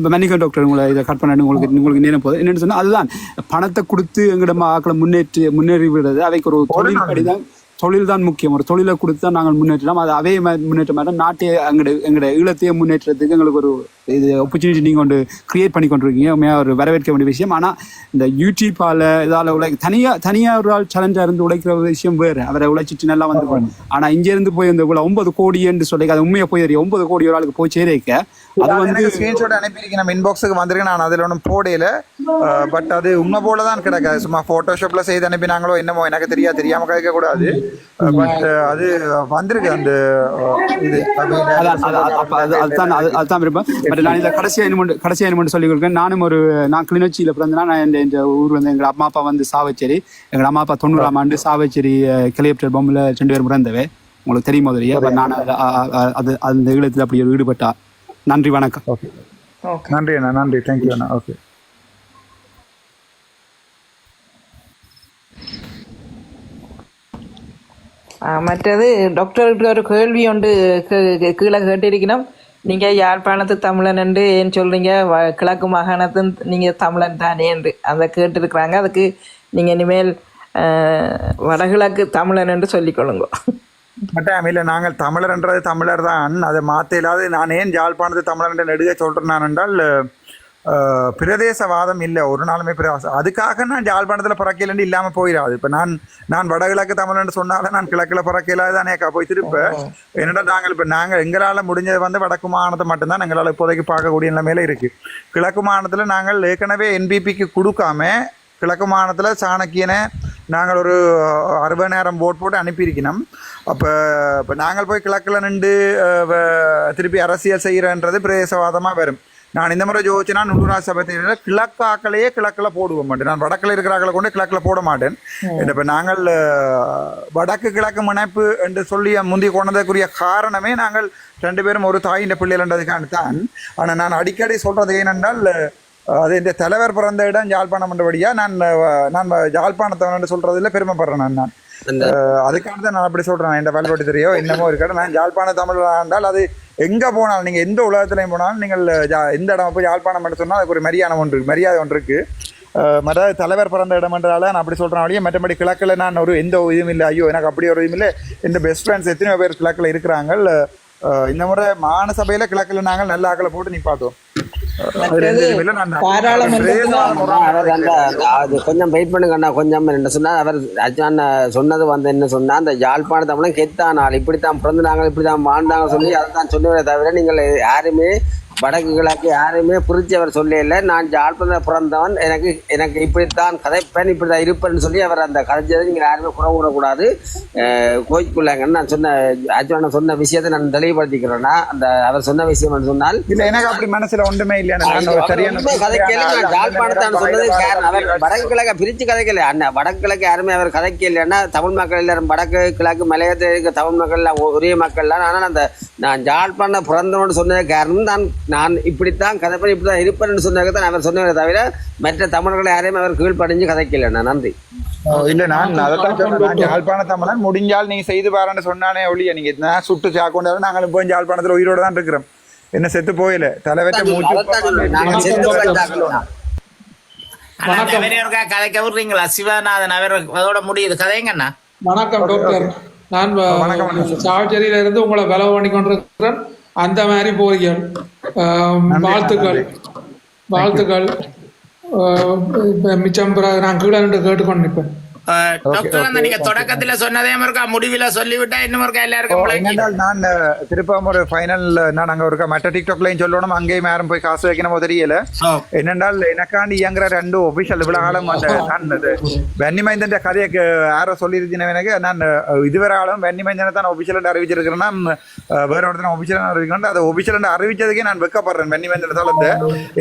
மன்னிக்கும் டாக்டர், உங்களை இதை கட் பண்ணி உங்களுக்கு நேரம் போகுது. என்னென்னு சொன்னால் அதுதான் பணத்தை கொடுத்து எங்களோட ஆக்களை முன்னேறி விடுறது அவைக்கு ஒரு தொழில் படிதான். தொழில் தான் முக்கியம். ஒரு தொழிலை கொடுத்து தான் நாங்கள் முன்னேற்றலாம். அது அவைய முன்னேற்ற மாதிரி நாட்டை எங்களோட ஈழத்தையே முன்னேற்றத்துக்கு எங்களுக்கு ஒரு இது ஆப்பர்ச்சுனிட்டி நீங்கள் கொண்டு கிரியேட் பண்ணி கொண்டிருக்கீங்க. ஒரு வரவேற்க வேண்டிய விஷயம். ஆனால் இந்த யூடியூப்பால் இதால் தனியாக ஒரு ஆள் சேலஞ்சாக இருந்து உழைக்கிற ஒரு விஷயம் வேறு. அவரை உழைச்சிட்டு நல்லா வந்து போகணும். ஆனால் இங்கேருந்து போய் இந்த 9 கோடி என்று சொல்லி அது உண்மையாக போய் 9 கோடி ஒரு ஆளுக்கு போய் சேரிக்க அது வந்து ஸ்கிரீன்ஷாட் அனுப்பியிருக்கேன். நம்ம இன்பாக்ஸுக்கு வந்திருக்கு. நான் அதில் ஒன்றும் போடையில. பட் அது உண்மை போல தான் கிடக்காது. சும்மா ஃபோட்டோஷாப்பில் செய்து அனுப்பினாங்களோ என்னமோ எனக்கு தெரியாமல் கேட்கக்கூடாது. பட் அது வந்திருக்கு அந்த இது. அதுதான் விருப்பம். பட் நான் இதில் கடைசியாக என்ன சொல்லி கொடுக்குறேன். நான் கிளிநொச்சியில் பிறந்தேன்னா நான் என் ஊர் வந்து எங்கள் அம்மா அப்பா வந்து சாவச்சேரி. எங்கள் அம்மா அப்பா 90ஆம் ஆண்டு சாவச்சேரி கிளியப்டர் பொம்மில் 2 பேரும் பிறந்தவே. உங்களுக்கு தெரியும் முதலியா. பட் நான் அந்த ஈழத்தில் அப்படி ஈடுபட்டா. நன்றி, வணக்கம். ஓகே, நன்றி அண்ணா. நன்றி, தேங்க்யூ அண்ணா. ஓகே. மற்றது டாக்டர்கிட்ட ஒரு கேள்வி ஒன்று கீழே கேட்டிருக்கணும். நீங்கள் யாழ்ப்பாணத்து தமிழன் என்று ஏன் சொல்கிறீங்க, கிழக்கு மாகாணத்து நீங்கள் தமிழன் தானே என்று அதை கேட்டிருக்கிறாங்க. அதுக்கு நீங்கள் இனிமேல் வடகிழக்கு தமிழன் என்று சொல்லிக்கொள்ளுங்க. மட்டாம் இல்லை, நாங்கள் தமிழர்ன்றது தமிழர் தான். அதை மாற்ற இல்லாது நான் ஏன் யாழ்ப்பாணத்து தமிழர் என்று நெடுக சொல்கிறேன் நான் என்றால் பிரதேசவாதம் இல்லை ஒரு நாளுமே. அதுக்காக நான் யாழ்ப்பாணத்தில் பிறக்கலன்னு இல்லாமல் போயிடாது. இப்போ நான் வடகிழக்கு தமிழ்னு சொன்னாலும் நான் கிழக்கில் பிறக்கலாது தானே போய் திருப்ப. என்னடா நாங்கள் எங்களால் முடிஞ்சது வந்து வடக்கு மாகாணத்தை மட்டும்தான் எங்களால் இப்போதைக்கு பார்க்கக்கூடிய நிலைமையில இருக்குது. கிழக்கு மாகாணத்தில் நாங்கள் ஏற்கனவே என்பிபிக்கு கொடுக்காம கிழக்கு மாகாணத்தில் சாணக்கியனை நாங்கள் ஒரு 60,000 போட்டு அனுப்பியிருக்கணும். இப்போ நாங்கள் போய் கிழக்கில் நின்று திருப்பி அரசியல் செய்கிறன்றது பிரதேசவாதமாக வரும். நான் இந்த முறை ஜோதிச்சுனா நுண்ணூராட்சி சபை தேர்தலில் கிழக்காக்களையே கிழக்கில் போடுவ மாட்டேன். நான் வடக்கில் இருக்கிறாக்களை கொண்டு கிழக்கில் போட மாட்டேன். இப்போ நாங்கள் வடக்கு கிழக்கு முனைப்பு என்று சொல்லி முந்தி கொண்டதுக்குரிய காரணமே நாங்கள் 2 பேரும் ஒரு தாயின் பிள்ளைகள்ன்றதுக்கான தான். ஆனால் நான் அடிக்கடி சொல்கிறது ஏனென்றால் அது இந்த தலைவர் பிறந்த இடம் யாழ்ப்பாணம் என்றபடியாக நான் யாழ்ப்பாணத்தவன் சொல்கிறதுல பெருமைப்படுறேன். நான் அதுக்கான தான் நான் அப்படி சொல்கிறேன். என் வல்வெட்டி தெரியோ என்னமோ இருக்காது. நான் யாழ்ப்பாண தமிழ் இருந்தால் அது எங்கே போனாலும் நீங்கள் எந்த உலகத்துலையும் போனாலும் நீங்கள் எந்த இடம் போய் யாழ்ப்பாணம் என்று சொன்னால் அதுக்கு ஒரு மரியாதை ஒன்று இருக்குது. மற்ற தலைவர் பிறந்த இடம்ன்றதால நான் அப்படி சொல்கிறேன். அப்படியே மற்றபடி கிழக்கில் நான் ஒரு எந்த இதுவும் இல்லை. ஐயோ எனக்கு அப்படி ஒரு இதுவும் இல்லை. இந்த பெஸ்ட் ஃப்ரெண்ட்ஸ் எத்தனையோ பேர் கிழக்கில் இருக்கிறாங்க. இந்த முறை மாகாண சபையில் கிழக்கில் நாங்கள் நல்ல ஆக்களை போட்டு நிப்பாட்டுவோம். கொஞ்சம் வெயிட் பண்ணுங்கண்ணா. கொஞ்சம் என்ன சொன்னா அவர் அஜான் சொன்னது வந்து என்ன சொன்னா அந்த யாழ்ப்பாண தமிழன் கெத்தான் ஆள் இப்படித்தான் பிறந்து நாங்கள் இப்படித்தான் வாழ்ந்தாங்க சொல்லி அதுதான் சொன்னதை தவிர நீங்கள் யாருமே வடக்கு கிழக்கு யாரையுமே பிரித்து அவர் சொல்லல. நான் யாழ்ப்பாணத்தில் பிறந்தவன், எனக்கு இப்படித்தான் கதைப்பேன் இப்படித்தான் இருப்பேன்னு சொல்லி அவர் அந்த கதைச்சதை நீங்கள் யாருமே குறை கூடக்கூடாது கோயிக்குள்ளாங்கன்னு நான் சொன்ன அஜான சொன்ன விஷயத்தை நான் தெளிவுபடுத்திக்கிறேன்னா அந்த அவர் சொன்ன விஷயம் சொன்னால் இல்லை எனக்கு அப்படி மனசில் ஒன்றுமே இல்லை. யாழ்ப்பாணத்தான் சொன்னது அவர் வடக்கு கிழக்க பிரித்து கதைக்கல. அண்ணா வடக்கு கிழக்கு யாருமே அவர் கதைக்க இல்லைன்னா தமிழ் மக்கள் எல்லாரும் வடக்கு கிழக்கு மலையத்தில் இருக்க தமிழ் மக்கள் எல்லாம் ஒரே மக்கள் தான். ஆனால் அந்த நான் யாழ்ப்பாணம் பிறந்தவன்னு சொன்னது காரணம் நான் இப்படித்தான் கதைப்பேன் இப்படித்தான் இருப்பேன்னு சொன்னதான் அவர் சொன்னதை தவிர மற்ற தமிழர்களை யாரையும் அவர் கீழ்ப்படிஞ்சு கதைக்கல. நன்றி. இல்லை நான் அதைத்தான் யாழ்ப்பாண தமிழன் முடிஞ்சால் நீங்க செய்து பாருன்னு சொன்னானே ஒழிய நீங்க நான் சுட்டு சாக்கொண்டாலும் நாங்களும் போய் யாழ்ப்பாணத்தில் உயிரோட தான் இருக்கிறோம். என்ன செத்து போயில தலைவற்ற மூச்சு கதைக்க விடுறீங்களா சிவநாதன் அவரோட முடியுது கதைங்கண்ணா. வணக்கம் டாக்டர். நான் சாவச்சேரியில இருந்து உங்களை பலவு பண்ணி கொண்டிருக்கிறேன். அந்த மாதிரி போறீர்கள். வாழ்த்துக்கள். மிச்சம் நான் கீழே நின்று கேட்டுக்கொண்டு நிற்பேன். டாக்டர் அந்த நீங்க தொடக்கத்துல சொன்னதே இருக்கா முடிவுல சொல்லிவிட்டா இன்னும் இருக்கா எல்லாருக்கும் என்னென்றால் நான் திருப்பம் ஒரு ஃபைனல் நான் அங்கே ஒரு மற்ற டிக்டாக்லையும் சொல்லணும் அங்கேயும் யாரும் போய் காசு வைக்கணுமோ தெரியல. என்னென்றால் எனக்காண்டி இயங்குற 2 ஒபிஷியல் இவ்வளோ காலம் அந்த நான் வெண்ணிமைந்தன் கதையை யாரோ சொல்லியிருந்தேன். எனக்கு நான் இதுவரை ஆளும் வெண்ணிமைந்தனை தான் ஒபிஷியல் அறிவிச்சிருக்கிறேன்னா வேற ஒருத்தர் ஒபிஷியல் அறிவிக்கிறேன். அதை ஒபிஷியல் அறிவிச்சதுக்கே நான் வெக்கப்படுறேன். வெண்ணிமைந்தன் தளத்தை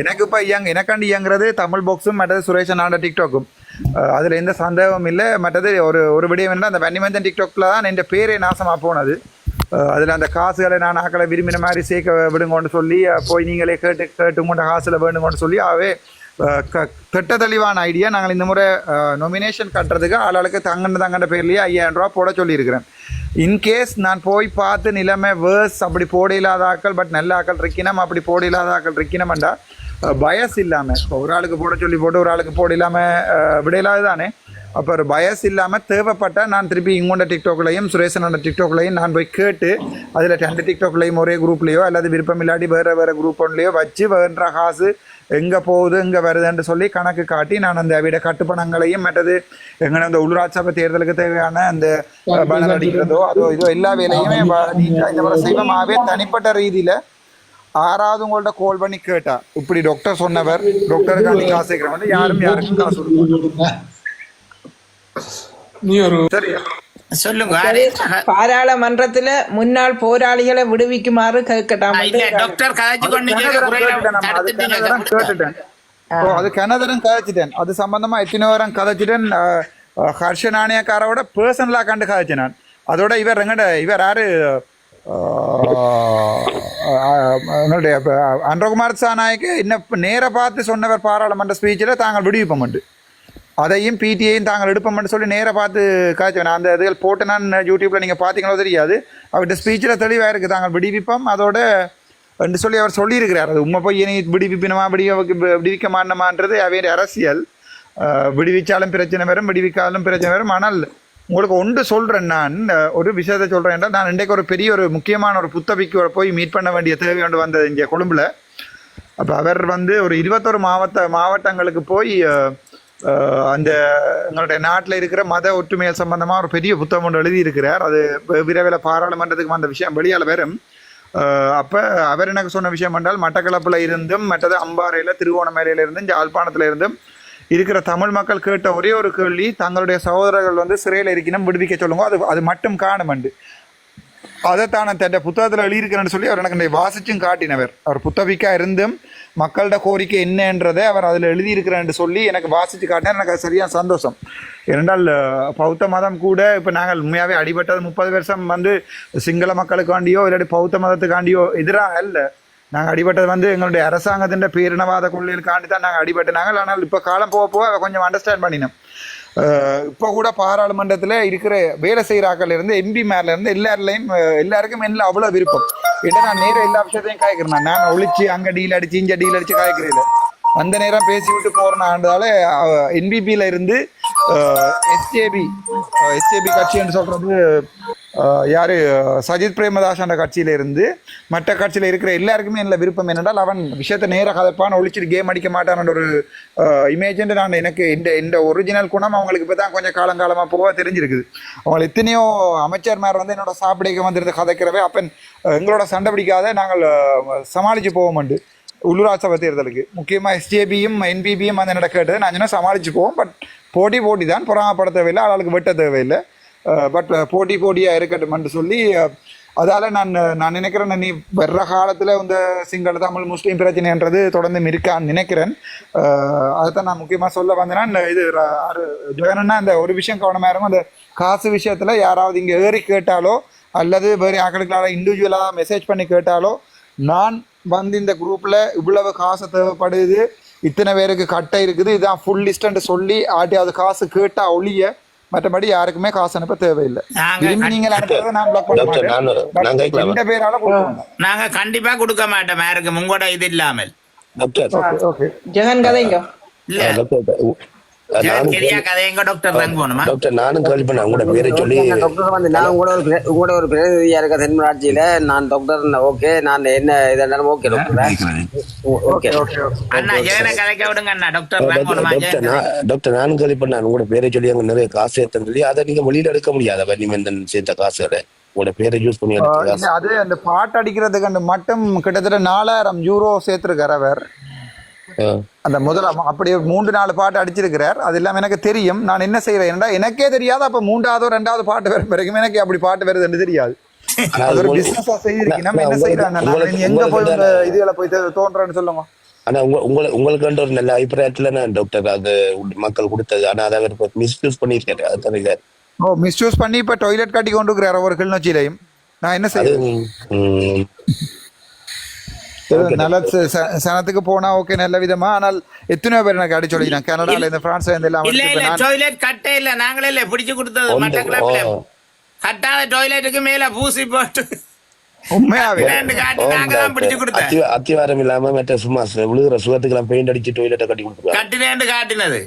எனக்கு இப்போ எனக்காண்டி இயங்குறது தமிழ் பாக்ஸும் மற்றது சுரேஷன் ஆண்ட டிக்டாக்கும். அதில் எந்த சந்தேகமும் இல்லை. மற்றது ஒரு விடயம் என்ன, அந்த வெண்ணிமந்தன் டிக்டாக்ல தான் என் பேரே நாசமாக போனது. அதில் அந்த காசுகளை நான் ஆக்களை விரும்பின மாதிரி சேர்க்க விடுங்கன்னு சொல்லி போய் நீங்களே கேட்டு கொண்ட காசில் வேணுங்கன்னு சொல்லி அவே கெட்ட தெளிவான ஐடியா. நாங்கள் இந்த முறை நொமினேஷன் கட்டுறதுக்கு ஆளுக்கு தங்கண்ட பேர்லேயே 5000 ரூபா போட சொல்லியிருக்கிறேன். இன்கேஸ் நான் போய் பார்த்து நிலைமை வேர்ஸ் அப்படி போட இல்லாத ஆக்கள் பட் நல்ல ஆக்கள் இருக்கணும், அப்படி போட இல்லாத ஆக்கள் இருக்கணும்டா பயஸ் இல்லாமல் ஒரு ஆளுக்கு போட சொல்லி போட்டு ஒரு ஆளுக்கு போட இல்லாமல் விடையில்லாது தானே. அப்போ ஒரு பயஸ் இல்லாமல் தேவைப்பட்டால் நான் திருப்பி இங்கோண்ட டிக்டாக்லையும் சுரேஷனோட டிக்டாக்லையும் நான் போய் கேட்டு அதில் 2 டிக்டாக்லையும் ஒரே குரூப்லேயோ அல்லது விருப்பம் இல்லாட்டி வேறு குரூப் ஒன்றுலையோ வச்சு வேற காசு எங்கே போகுது எங்கே வருதுன்னு சொல்லி கணக்கு காட்டி நான் அந்த விட கட்டுப்பணங்களையும் மற்றது எங்கே அந்த உள்ளூராட்சி சபை தேர்தலுக்கு தேவையான அந்த பேனர் அடிக்கிறதோ அதோ இதோ எல்லா வேலையுமே இந்த மாதிரி செய்வமாகவே தனிப்பட்ட ரீதியில் 6வது உங்கள்ட்ட கால் பண்ணி கேட்டா இப்படி டாக்டர் சொன்னவர் டாக்டருக்கு காசு கேட்கிறவங்க யாருக்கும் காசு கொடுக்க சொல்லுங்க. பாராளுமன்றத்துல முன்னாள் போராளிகளை விடுவிக்குமாறு கேட்கட்டாம். டாக்டர் கேட்டுட்டேன். அது கனதரம் கதைச்சிட்டேன். அது சம்பந்தமா எத்தனை வாரம் கதைச்சிட்டேன். ஹர்ஷ நாணயக்காரோட பர்சனலா கண்டு கதைச்சேன் நான். அதோட இவர் யாரு எங்களுடைய அன்றகுமார் சாநாயக்கு இன்னும் நேர பார்த்து சொன்னவர் பாராளுமன்ற ஸ்பீச்சில் தாங்கள் விடுவிப்போம் அதையும் பிடிஐயும் தாங்கள் எடுப்போம்னு சொல்லி நேராக பார்த்து காய்ச்சேன். அந்த இதுகள் போட்டு நான் யூடியூப்பில் நீங்கள் பார்த்தீங்களோ தெரியாது. அவர்கிட்ட ஸ்பீச்சில் தெளிவாக இருக்குது தாங்கள் விடுவிப்போம் அதோட என்று சொல்லி அவர் சொல்லியிருக்கிறார். அது உண்மை போய் இனி விடுவிப்பினமா விடுவிக்க மாட்டோமான்றது அவைய அரசியல். விடுவிச்சாலும் பிரச்சனை வரும், விடுவிக்காலும் பிரச்சனை வரும். ஆனால் உங்களுக்கு ஒன்று சொல்கிறேன், நான் ஒரு விஷயத்தை சொல்கிறேன் என்றால் நான் இன்றைக்கு ஒரு பெரிய ஒரு முக்கியமான ஒரு புத்தபிக்கு போய் மீட் பண்ண வேண்டிய தேவை ஒன்று வந்தது இங்கே கொழும்பில். அப்போ அவர் ஒரு 21 மாவட்டங்களுக்கு போய் அந்த எங்களுடைய நாட்டில் இருக்கிற மத ஒற்றுமையல் சம்பந்தமாக ஒரு பெரிய புத்தகம் ஒன்று எழுதியிருக்கிறார். அது விரைவில் பாராளுமன்றத்துக்கு அந்த விஷயம் வெளியால் வரும். அப்போ அவர் எனக்கு சொன்ன விஷயம் என்றால் மட்டக்களப்பில் இருந்தும் மற்றது அம்பாறையில் திருவோணமலையில் இருந்தும் யாழ்ப்பாணத்தில் இருந்தும் இருக்கிற தமிழ் மக்கள் கேட்ட ஒரே ஒரு கேள்வி, தங்களுடைய சகோதரர்கள் சிறையில் இருக்கணும் விடுவிக்க சொல்லுங்க, அது மட்டும் காணுமண்டு. அதைத்தான் நான் தன் புத்தகத்தில் எழுதியிருக்கிறேன்னு சொல்லி அவர் எனக்கு வாசிச்சும் காட்டினவர். அவர் புத்தகிக்கா இருந்தும் மக்களோட கோரிக்கை என்னன்றதை அவர் அதில் எழுதியிருக்கிறேன்னு சொல்லி எனக்கு வாசித்து காட்டினார். எனக்கு அது சரியான சந்தோஷம். ஏனென்றால் பௌத்த மதம் கூட இப்போ நாங்கள் உண்மையாகவே அடிபட்டது 30 வருஷம் சிங்கள மக்களுக்காண்டியோ இல்லாட்டி பௌத்த மதத்துக்காண்டியோ எதிராக இல்லை. நாங்கள் அடிபட்டது எங்களுடைய அரசாங்கத்தின் பேரினவாத கொள்கைகளுக்காண்டி தான் நாங்கள் அடிபட்டுனாங்க. ஆனால் இப்போ காலம் போக போக அதை கொஞ்சம் அண்டர்ஸ்டாண்ட் பண்ணினோம். இப்போ கூட பாராளுமன்றத்தில் இருக்கிற வேலை செய்கிறாக்கள் இருந்து எம்பி மேலேருந்து எல்லாருக்கும் என்ன அவ்வளோ விருப்பம். ஏன்னா நான் நேரம் எல்லா விஷயத்தையும் காய்க்கிறேன். நான் ஒழிச்சு அங்கே டீல் அடிச்சு இங்கே டீல் அடிச்சு காய்க்கிறேன். அந்த நேரம் பேசிவிட்டு போகிறனால என்பிபியில் இருந்து எஸ்ஜேபி கட்சி என்று சொல்கிறது யார் சஜித் பிரேமதாசன் கட்சியில இருந்து மற்ற கட்சியில் இருக்கிற எல்லாருக்குமே என்ன விருப்பம் என்னென்றால் அவன் விஷயத்தை நேராக கதைப்பான், ஒழிச்சிட்டு கேம் அடிக்க மாட்டான் ஒரு இமேஜ். நான் எனக்கு இந்த ஒரிஜினல் குணம் அவங்களுக்கு இப்போ தான் கொஞ்சம் காலங்காலமாக போக தெரிஞ்சிருக்குது. அவங்க எத்தனையோ அமைச்சர்மார் என்னோட சாப்பிடைக்கு வந்துருந்து கதைக்கிறவே அப்போ எங்களோட சண்டை பிடிக்காத நாங்கள் சமாளித்து போவோம்ண்டு. உள்ளூராட்சி சபை தேர்தலுக்கு முக்கியமாக எஸ்ஜேபியும் என்பிபியும் என்னோட கேட்டது நான் சொன்னால் சமாளித்து போவோம். பட் போட்டி தான், பொறாமப்பட தேவையில்லை, ஆளுக்கு வெட்ட தேவையில்லை. பட் போட்டியாக இருக்கட்டும்னு சொல்லி அதால் நான் நினைக்கிறேன் நீ வர்ற காலத்தில் இந்த சிங்கள தமிழ் முஸ்லீம் பிரச்சனைன்றது தொடர்ந்து இருக்கான்னு நினைக்கிறேன். அதைத்தான் நான் முக்கியமாக சொல்ல வந்தேன்னா இது ஜெகனன்னா இந்த ஒரு விஷயம் கவனமாக இருக்கும். அந்த காசு விஷயத்தில் யாராவது இங்கே ஏறி கேட்டாலோ அல்லது வேறு ஆக்களுக்களால் இண்டிவிஜுவலாக மெசேஜ் பண்ணி கேட்டாலோ நான் இந்த குரூப்பில் இவ்வளவு காசு தேவைப்படுது, இத்தனை பேருக்கு கட்டை இருக்குது, இதுதான் ஃபுல் லிஸ்ட்ன்னு சொல்லி ஆட்டியாவது காசு கேட்டால் ஒழிய மற்றபடி யாருக்குமே காசு அனுப்ப தேவையில்லை. நீங்கள் அனுப்புறதை நான் பிளாக் பண்ண மாட்டேன். இந்த பேரால நாங்க கண்டிப்பா கொடுக்க மாட்டோம் யாருக்கும் உங்களோட இது இல்லாமல். ஜெகன் கதைங்க இல்ல சரியா கதையங்க டாக்டர் ரங்க போணுமா டாக்டர் நானும் கேள்விப்பேன் உங்களோட பேரை சொல்லி டாக்டர் வந்து நான் உங்களோட ஒரு பிரதிநிதியா இருக்க தென்மராட்சியில நான் டாக்டர் ஓகே நான் என்ன இதெல்லாம் ஓகே டாக்டர் ஓகே அண்ணா ஜெகனை கதைக்க விடுங்க அண்ணா டாக்டர் ரங்க போணுமா டாக்டர் நானும் கேள்விப்பேன் உங்களோட பேரை சொல்லி அங்க நிறைய காசு சேர்த்தேன்னு சொல்லி அதை நீங்க வெளியில எடுக்க முடியாத வன்னிமேந்தன் சேர்த்த காசுகளை உங்களோட பேரை யூஸ் பண்ணி அது அந்த பாட்டு அடிக்கிறதுக்கு அந்த மட்டும் கிட்டத்தட்ட 4000 யூரோ சேர்த்திருக்காரு அவர் அந்த முதல்ல அப்படி 3-4 பாட்டு அடிச்சிருக்கிறார். அது இல்லாம எனக்கு தெரியும் நான் என்ன செய்யறேன் எனக்கே தெரியாது. அப்ப 3வது 2வது பாட்டு வரும் பிறகு எனக்கு அப்படி பாட்டு வருதுன்னு தெரியாது. அது ஒரு பிசினஸா செய்திருக்கீங்க நம்ம என்ன செய்யறாங்க எங்க போய் இதுகளை போய் தோன்றேன்னு சொல்லுங்க. ஆனா உங்களுக்கு ஒரு நல்ல அபிப்பிராயத்துல நான் டாக்டர் அது மக்கள் கொடுத்தது ஆனா அதை அவர் மிஸ்யூஸ் பண்ணிருக்காரு. அதுதான் மிஸ்யூஸ் பண்ணி இப்ப டாய்லெட் கட்டி கொண்டு இருக்கிறார் அவர் கிளிநொச்சியிலையும். நான் என்ன செய்யறேன் நல்ல சனத்துக்கு போனா ஓகே நல்ல விதமா. ஆனால் எத்தனையோ பேர் எனக்கு அடி சொல்லிக்கிறேன் கனடால இந்த பிரான்ஸ்ல இருந்து எல்லாம் டாய்லெட் கட்டே இல்ல நாங்களே இல்ல பிடிச்சு கொடுத்தது மட்டக்களப்பில கட்டாத டாய்லெட்டுக்கு மேல பூசி போட்டு உண்மையாவே நாங்க தான் பிடிச்சு கொடுத்தோம். அத்திவாரம் இல்லாம மற்ற சும்மா விழுகிற சுகத்துக்கு எல்லாம் பெயிண்ட் அடிச்சு டாய்லெட்டை கட்டி கொடுத்துருவாங்க. கட்டினேன்னு காட்டினது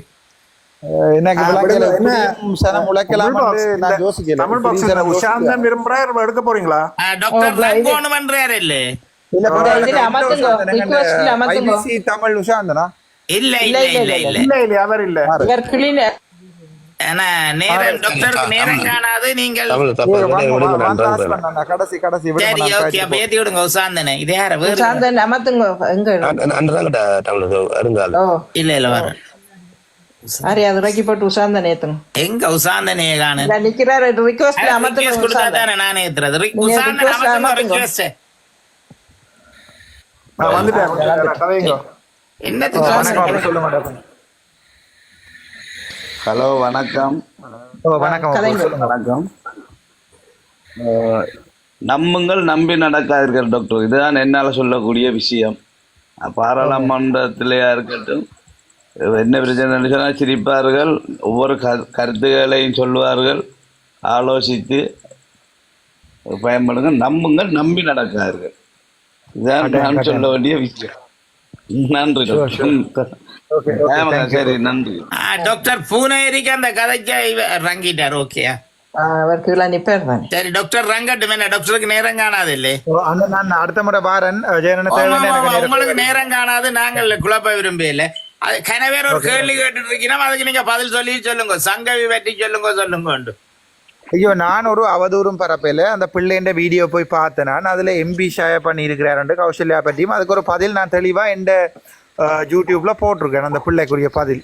சனம் உழைக்கலாம் நான் யோசிக்கிறேன். தமிழ் பாக்ஸ் உஷாந்தன் விரும்புறாரு எடுக்க போறீங்களா டாக்டர் ரங்கோன் பண்றாரு இல்ல தமிழ் உஷாந்தனா இல்ல இல்ல இல்ல இல்ல இல்ல அவர் இல்ல நேரம் டாக்டருக்கு நேரம் காணாது. நீங்கள் கடைசி கடைசி சரி ஓகே அப்ப ஏத்தி விடுங்க உசாந்தனை. இது யார உசாந்தன் அமத்துங்க எங்க இல்ல இல்ல வர அரே அது ரக்கி போட்டு உசாந்தன் ஏத்துங்க. எங்க உசாந்தனே காணு நிக்கிறாரு ரிக்வெஸ்ட்ல அமத்துங்க கொடுத்தா தானே நான் ஏத்துறது உசாந்தன் அமத்துங்க ரிக்வெஸ்ட் ஹலோ வணக்கம். வணக்கம். நம்புங்கள் நம்பி நடக்காதீர்கள் டாக்டர். இதுதான் என்னால் சொல்லக்கூடிய விஷயம். பாராளுமன்றத்திலேயா இருக்கட்டும் என்ன பிரச்சனை சொன்னால் சிரிப்பார்கள், ஒவ்வொரு கருத்துக்களையும் சொல்வார்கள், ஆலோசித்து பயன்படுங்க. நம்புங்கள் நம்பி நடக்காதீர்கள். இதான் நான் சொல்ல வேண்டிய விஷயம். நன்றி சரி நன்றி டாக்டர் பூனேரிக்கு அந்த கதைக்கு ரங்கிட்டார். ஓகே அவருக்கு நிப்பார் தான் சரி டாக்டர் ரங்கட்டும் என்ன டாக்டருக்கு நேரம் காணாது இல்லை நான் அடுத்த முறை வாரன் உங்களுக்கு நேரம் காணாது. நாங்கள் குழப்ப விரும்பல. அது கனவேற ஒரு கேள்வி கேட்டுட்டு இருக்கீங்கன்னா அதுக்கு நீங்க பதில் சொல்லி சொல்லுங்க. சங்கவி பற்றி சொல்லுங்க. ஐயோ நான் ஒரு அவதூறும் பரப்பையில அந்த பிள்ளைன்ற வீடியோ போய் பார்த்தேன். நான் அதுல எம்பி ஷேர் பண்ணி இருக்கிறாரு கௌசல்யா பற்றியும் அதுக்கு ஒரு பதில் நான் தெளிவா எந்த யூடியூப்ல போட்டிருக்கேன் அந்த பிள்ளைக்குரிய பதில்.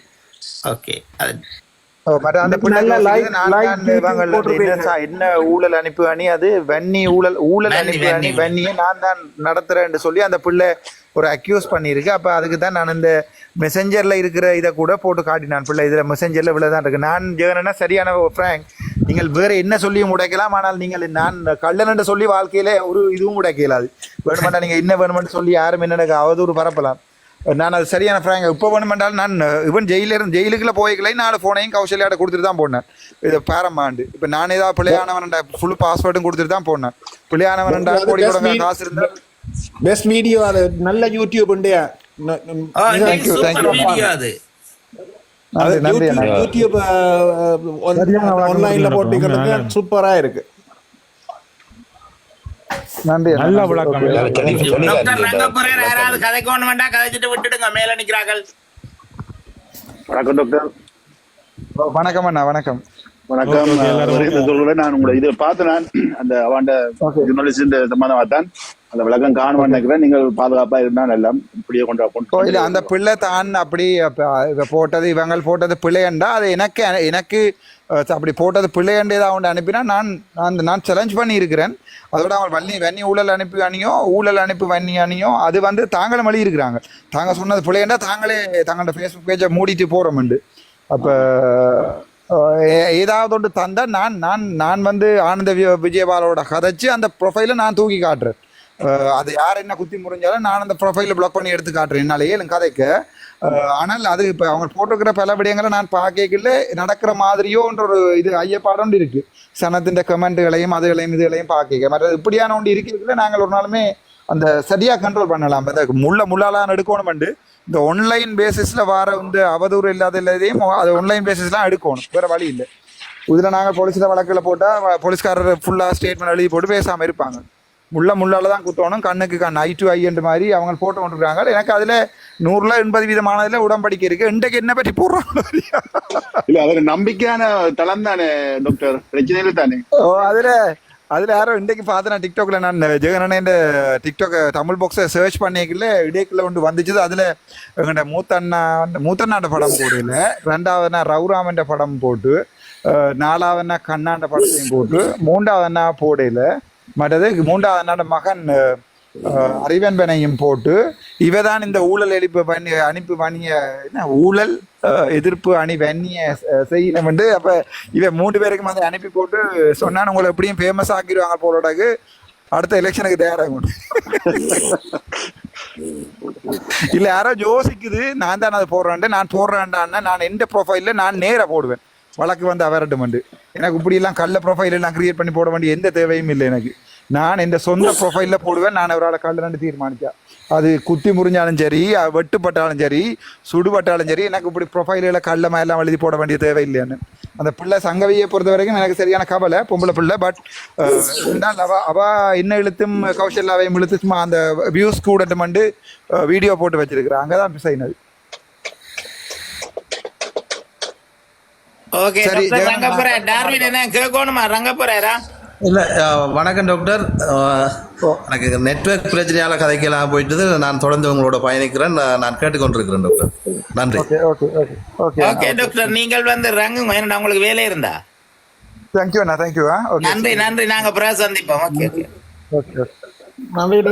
ஓகே அந்த என்ன ஊழல் அனுப்பி அணி அது வன்னி ஊழல் அனுப்பி அணி வன்னியை நான் தான் நடத்துறேன்னு சொல்லி அந்த பிள்ளை ஒரு அக்யூஸ் பண்ணியிருக்கு. அப்ப அதுக்கு தான் நான் இந்த மெசஞ்சர்ல இருக்கிற இதை கூட போட்டு காட்டினான். பிள்ளை இதுல மெசஞ்சர்ல இவ்வளவுதான் இருக்கு. நான் ஜெகனா சரியான ஃப்ராங்க் நீங்கள் வேற என்ன சொல்லியும் உடைக்கலாம். ஆனால் நீங்கள் நான் கள்ளன் சொல்லி வாழ்க்கையில ஒரு இதுவும் உடைக்கலாது. வேணுமெண்டா நீங்க என்ன வேணுமென்று சொல்லி யாரும் என்ன அவதூறு பரப்பலாம். நான் அது சரியான ஃப்ராங்க் இப்போ வேணுமென்றால் நான் இவன் ஜெயிலுக்குள்ள போய்க்கலை 4 ஃபோனையும் கௌசல்யாட்ட கொடுத்துட்டு தான் போனேன். இது பேரமாண்டு இப்போ நான் ஏதாவது பிள்ளையானவன்டா ஃபுல் பாஸ்வேர்டும் கொடுத்துட்டு தான் போனேன். பிள்ளையானவன்டா கோடி கூட காசு இருந்தால் பெஸ்ட் வீடியோ அது நல்ல யூடியூப் உண்டையா யூடியூப் ஆன்லைன்ல போட்டிக்கிறது சூப்பரா இருக்கு. நன்றி. நல்ல விளக்கம். யாராவது கதைக்கு ஒண்ணு வேண்டாம் கதைச்சிட்டு விட்டுடுங்க மேல நிக்கிறார்கள். வணக்கம் டாக்டர். வணக்கம் அண்ணா. வணக்கம் வணக்கம். நான் உங்களை இதை பார்த்து நான் அந்த அவண்ட ஜெர்னலிஸ்ட் சம்பந்தமா தான் அந்த விளக்கம் காணும்னு நினைக்கிறேன். நீங்கள் பாதுகாப்பா இருந்தால் எல்லாம் இப்படியே கொண்டு அந்த பிள்ளை தான் அப்படி போட்டது இவங்க போட்டது பிள்ளையண்டா அது எனக்கு அப்படி போட்டது பிள்ளையண்டே தான் அவன் அனுப்பினா நான் சேலஞ்ச் பண்ணி இருக்கிறேன். அதோட அவங்க வன்னி ஊழல் அனுப்பி வன்னி அணியோ அது தாங்களும் வழி இருக்கிறாங்க. தாங்க சொன்னது பிள்ளையண்டா தாங்களே தங்களோட ஃபேஸ்புக் பேஜை மூடிட்டு போறோம்ண்டு. அப்போ ஏதாவது ஒன்று தந்தா நான் ஆனந்த விஜயபாலோட கதைச்சு அந்த ப்ரொஃபைலை நான் தூக்கி காட்டுறேன். அது யார் என்ன குத்தி முறிஞ்சாலும் நான் அந்த ப்ரொஃபைலை பிளாக் பண்ணி எடுத்து காட்டுறேன் என்னாலேயே எனக்கு கதைக்க. ஆனால் அது இப்போ அவங்க போட்டிருக்கிற பல விடயங்களை நான் பார்க்கல நடக்கிற மாதிரியோன்ற ஒரு இது ஐயப்பாடு இருக்கு. சனத்தின் கமெண்ட்டுகளையும் இதுகளையும் பார்க்க மற்ற இப்படியான ஒன்று இருக்கிறதுல நாங்கள் ஒரு நாளுமே அந்த சரியாக கண்ட்ரோல் பண்ணலாம். முள்ளாலாம் எடுக்கணும் இந்த ஆன்லைன் பேசிஸில் வர வந்து அவதூறு இல்லாத எல்லாத்தையும் அது ஆன்லைன் பேசிஸ்லாம் எடுக்கணும், வேறு வழி இல்லை. இதில் நாங்கள் போலீஸில் வழக்கில் போட்டால் போலீஸ்காரர் ஃபுல்லாக ஸ்டேட்மெண்ட் எழுதி போட்டு பேசாமல் இருப்பாங்க. முள்ளால் தான் குத்தணும், கண்ணுக்கு கண், ஐ டு ஐன்ற மாதிரி அவங்க போட்டு கொண்டிருக்காங்க. எனக்கு அதில் 100ல் 80% உடம்படிக்கை இருக்குது. இன்றைக்கு என்ன பற்றி போடுறாங்க இல்ல அது நம்பிக்கையான தளம் தானே டாக்டர், பிரச்சனை தானே. அதில் யாரோ இன்றைக்கு பார்த்தேன் நான் டிக்டாக்ல, நான் ஜெகனண்ண டிக்டாக் தமிழ் பாக்ஸை சர்ச் பண்ணிக்கல இடைக்குள்ள ஒன்று வந்துச்சு. அதில் எங்கள்கிட்ட மூத்தண்ணாண்ட படம் போடல, 2வது ரவுராமன்ற படம் போட்டு, 4வது கண்ணாண்ட படத்தையும் போட்டு, 3வது போடல, மற்றது 3வது மகன் அறிவன்பனையும் போட்டு, இவதான் இந்த ஊழல் அனுப்பி வணிய என்ன ஊழல் எதிர்ப்பு அணி வன்னிய செய்யணும் வந்து. அப்ப இவ 3 பேருக்கும் வந்து அனுப்பி போட்டு சொன்னான், உங்களை எப்படியும் ஃபேமஸ் ஆக்கிடுவாங்க போலோடாக்கு, அடுத்த எலெக்ஷனுக்கு தயாராகும். இல்ல யாரோ யோசிக்குது நான் தான் அதை போடுறேன், நான் போடுறேன்டான்னா நான் எந்த ப்ரொஃபைல்ல நான் நேரா போடுவேன், வழக்கு வந்து அவரட்டும். எனக்கு இப்படி எல்லாம் கள்ள ப்ரொஃபைல் எல்லாம் கிரியேட் பண்ணி போட வேண்டிய எந்த தேவையும் இல்லை எனக்கு. நான் இந்த சொந்த ப்ரொஃபைல்ல போடுவேன். நான் ஒரு ஆளை கல்லுன்னு தீர்மானிச்சா, அது குத்தி முறிஞ்சாலும் சரி, வெட்டுப்பட்டாலும் சரி, சுடுபட்டாலும் சரி, எனக்கு இப்படி ப்ரொஃபைலில் கள்ளமாக எல்லாம் எழுதி போட வேண்டிய தேவையில்லைன்னு. அந்த பிள்ளை சங்கவியை பொறுத்த வரைக்கும் எனக்கு சரியான கவலை, பொம்பளை பிள்ளை. பட் அவ என்ன இழுத்தும் கௌசல்யாவையும் இழுத்து சும்மா அந்த வியூஸ் கூடட்டு வீடியோ போட்டு வச்சிருக்கிறேன். அங்கதான் பிசைனது. ஓகே டார்வின் என்ன கேட்கணுமா ரங்கப்புறாரா? இல்லை வணக்கம் டாக்டர். எனக்கு நெட்வொர்க் பிரச்சனையால கதைக்கெல்லாம் போயிட்டு நான் தொடர்ந்து உங்களோட பயணிக்கிறேன். நான் கேட்டுக்கொண்டிருக்கிறேன் டாக்டர். நன்றி. ஓகே டாக்டர், நீங்கள் வந்து ரங்குங்க, ஏன்னா உங்களுக்கு வேலை இருந்தா. தேங்க்யூ. நன்றி. நாங்க அப்புறம் சந்திப்போம். ஓகே நன்றி.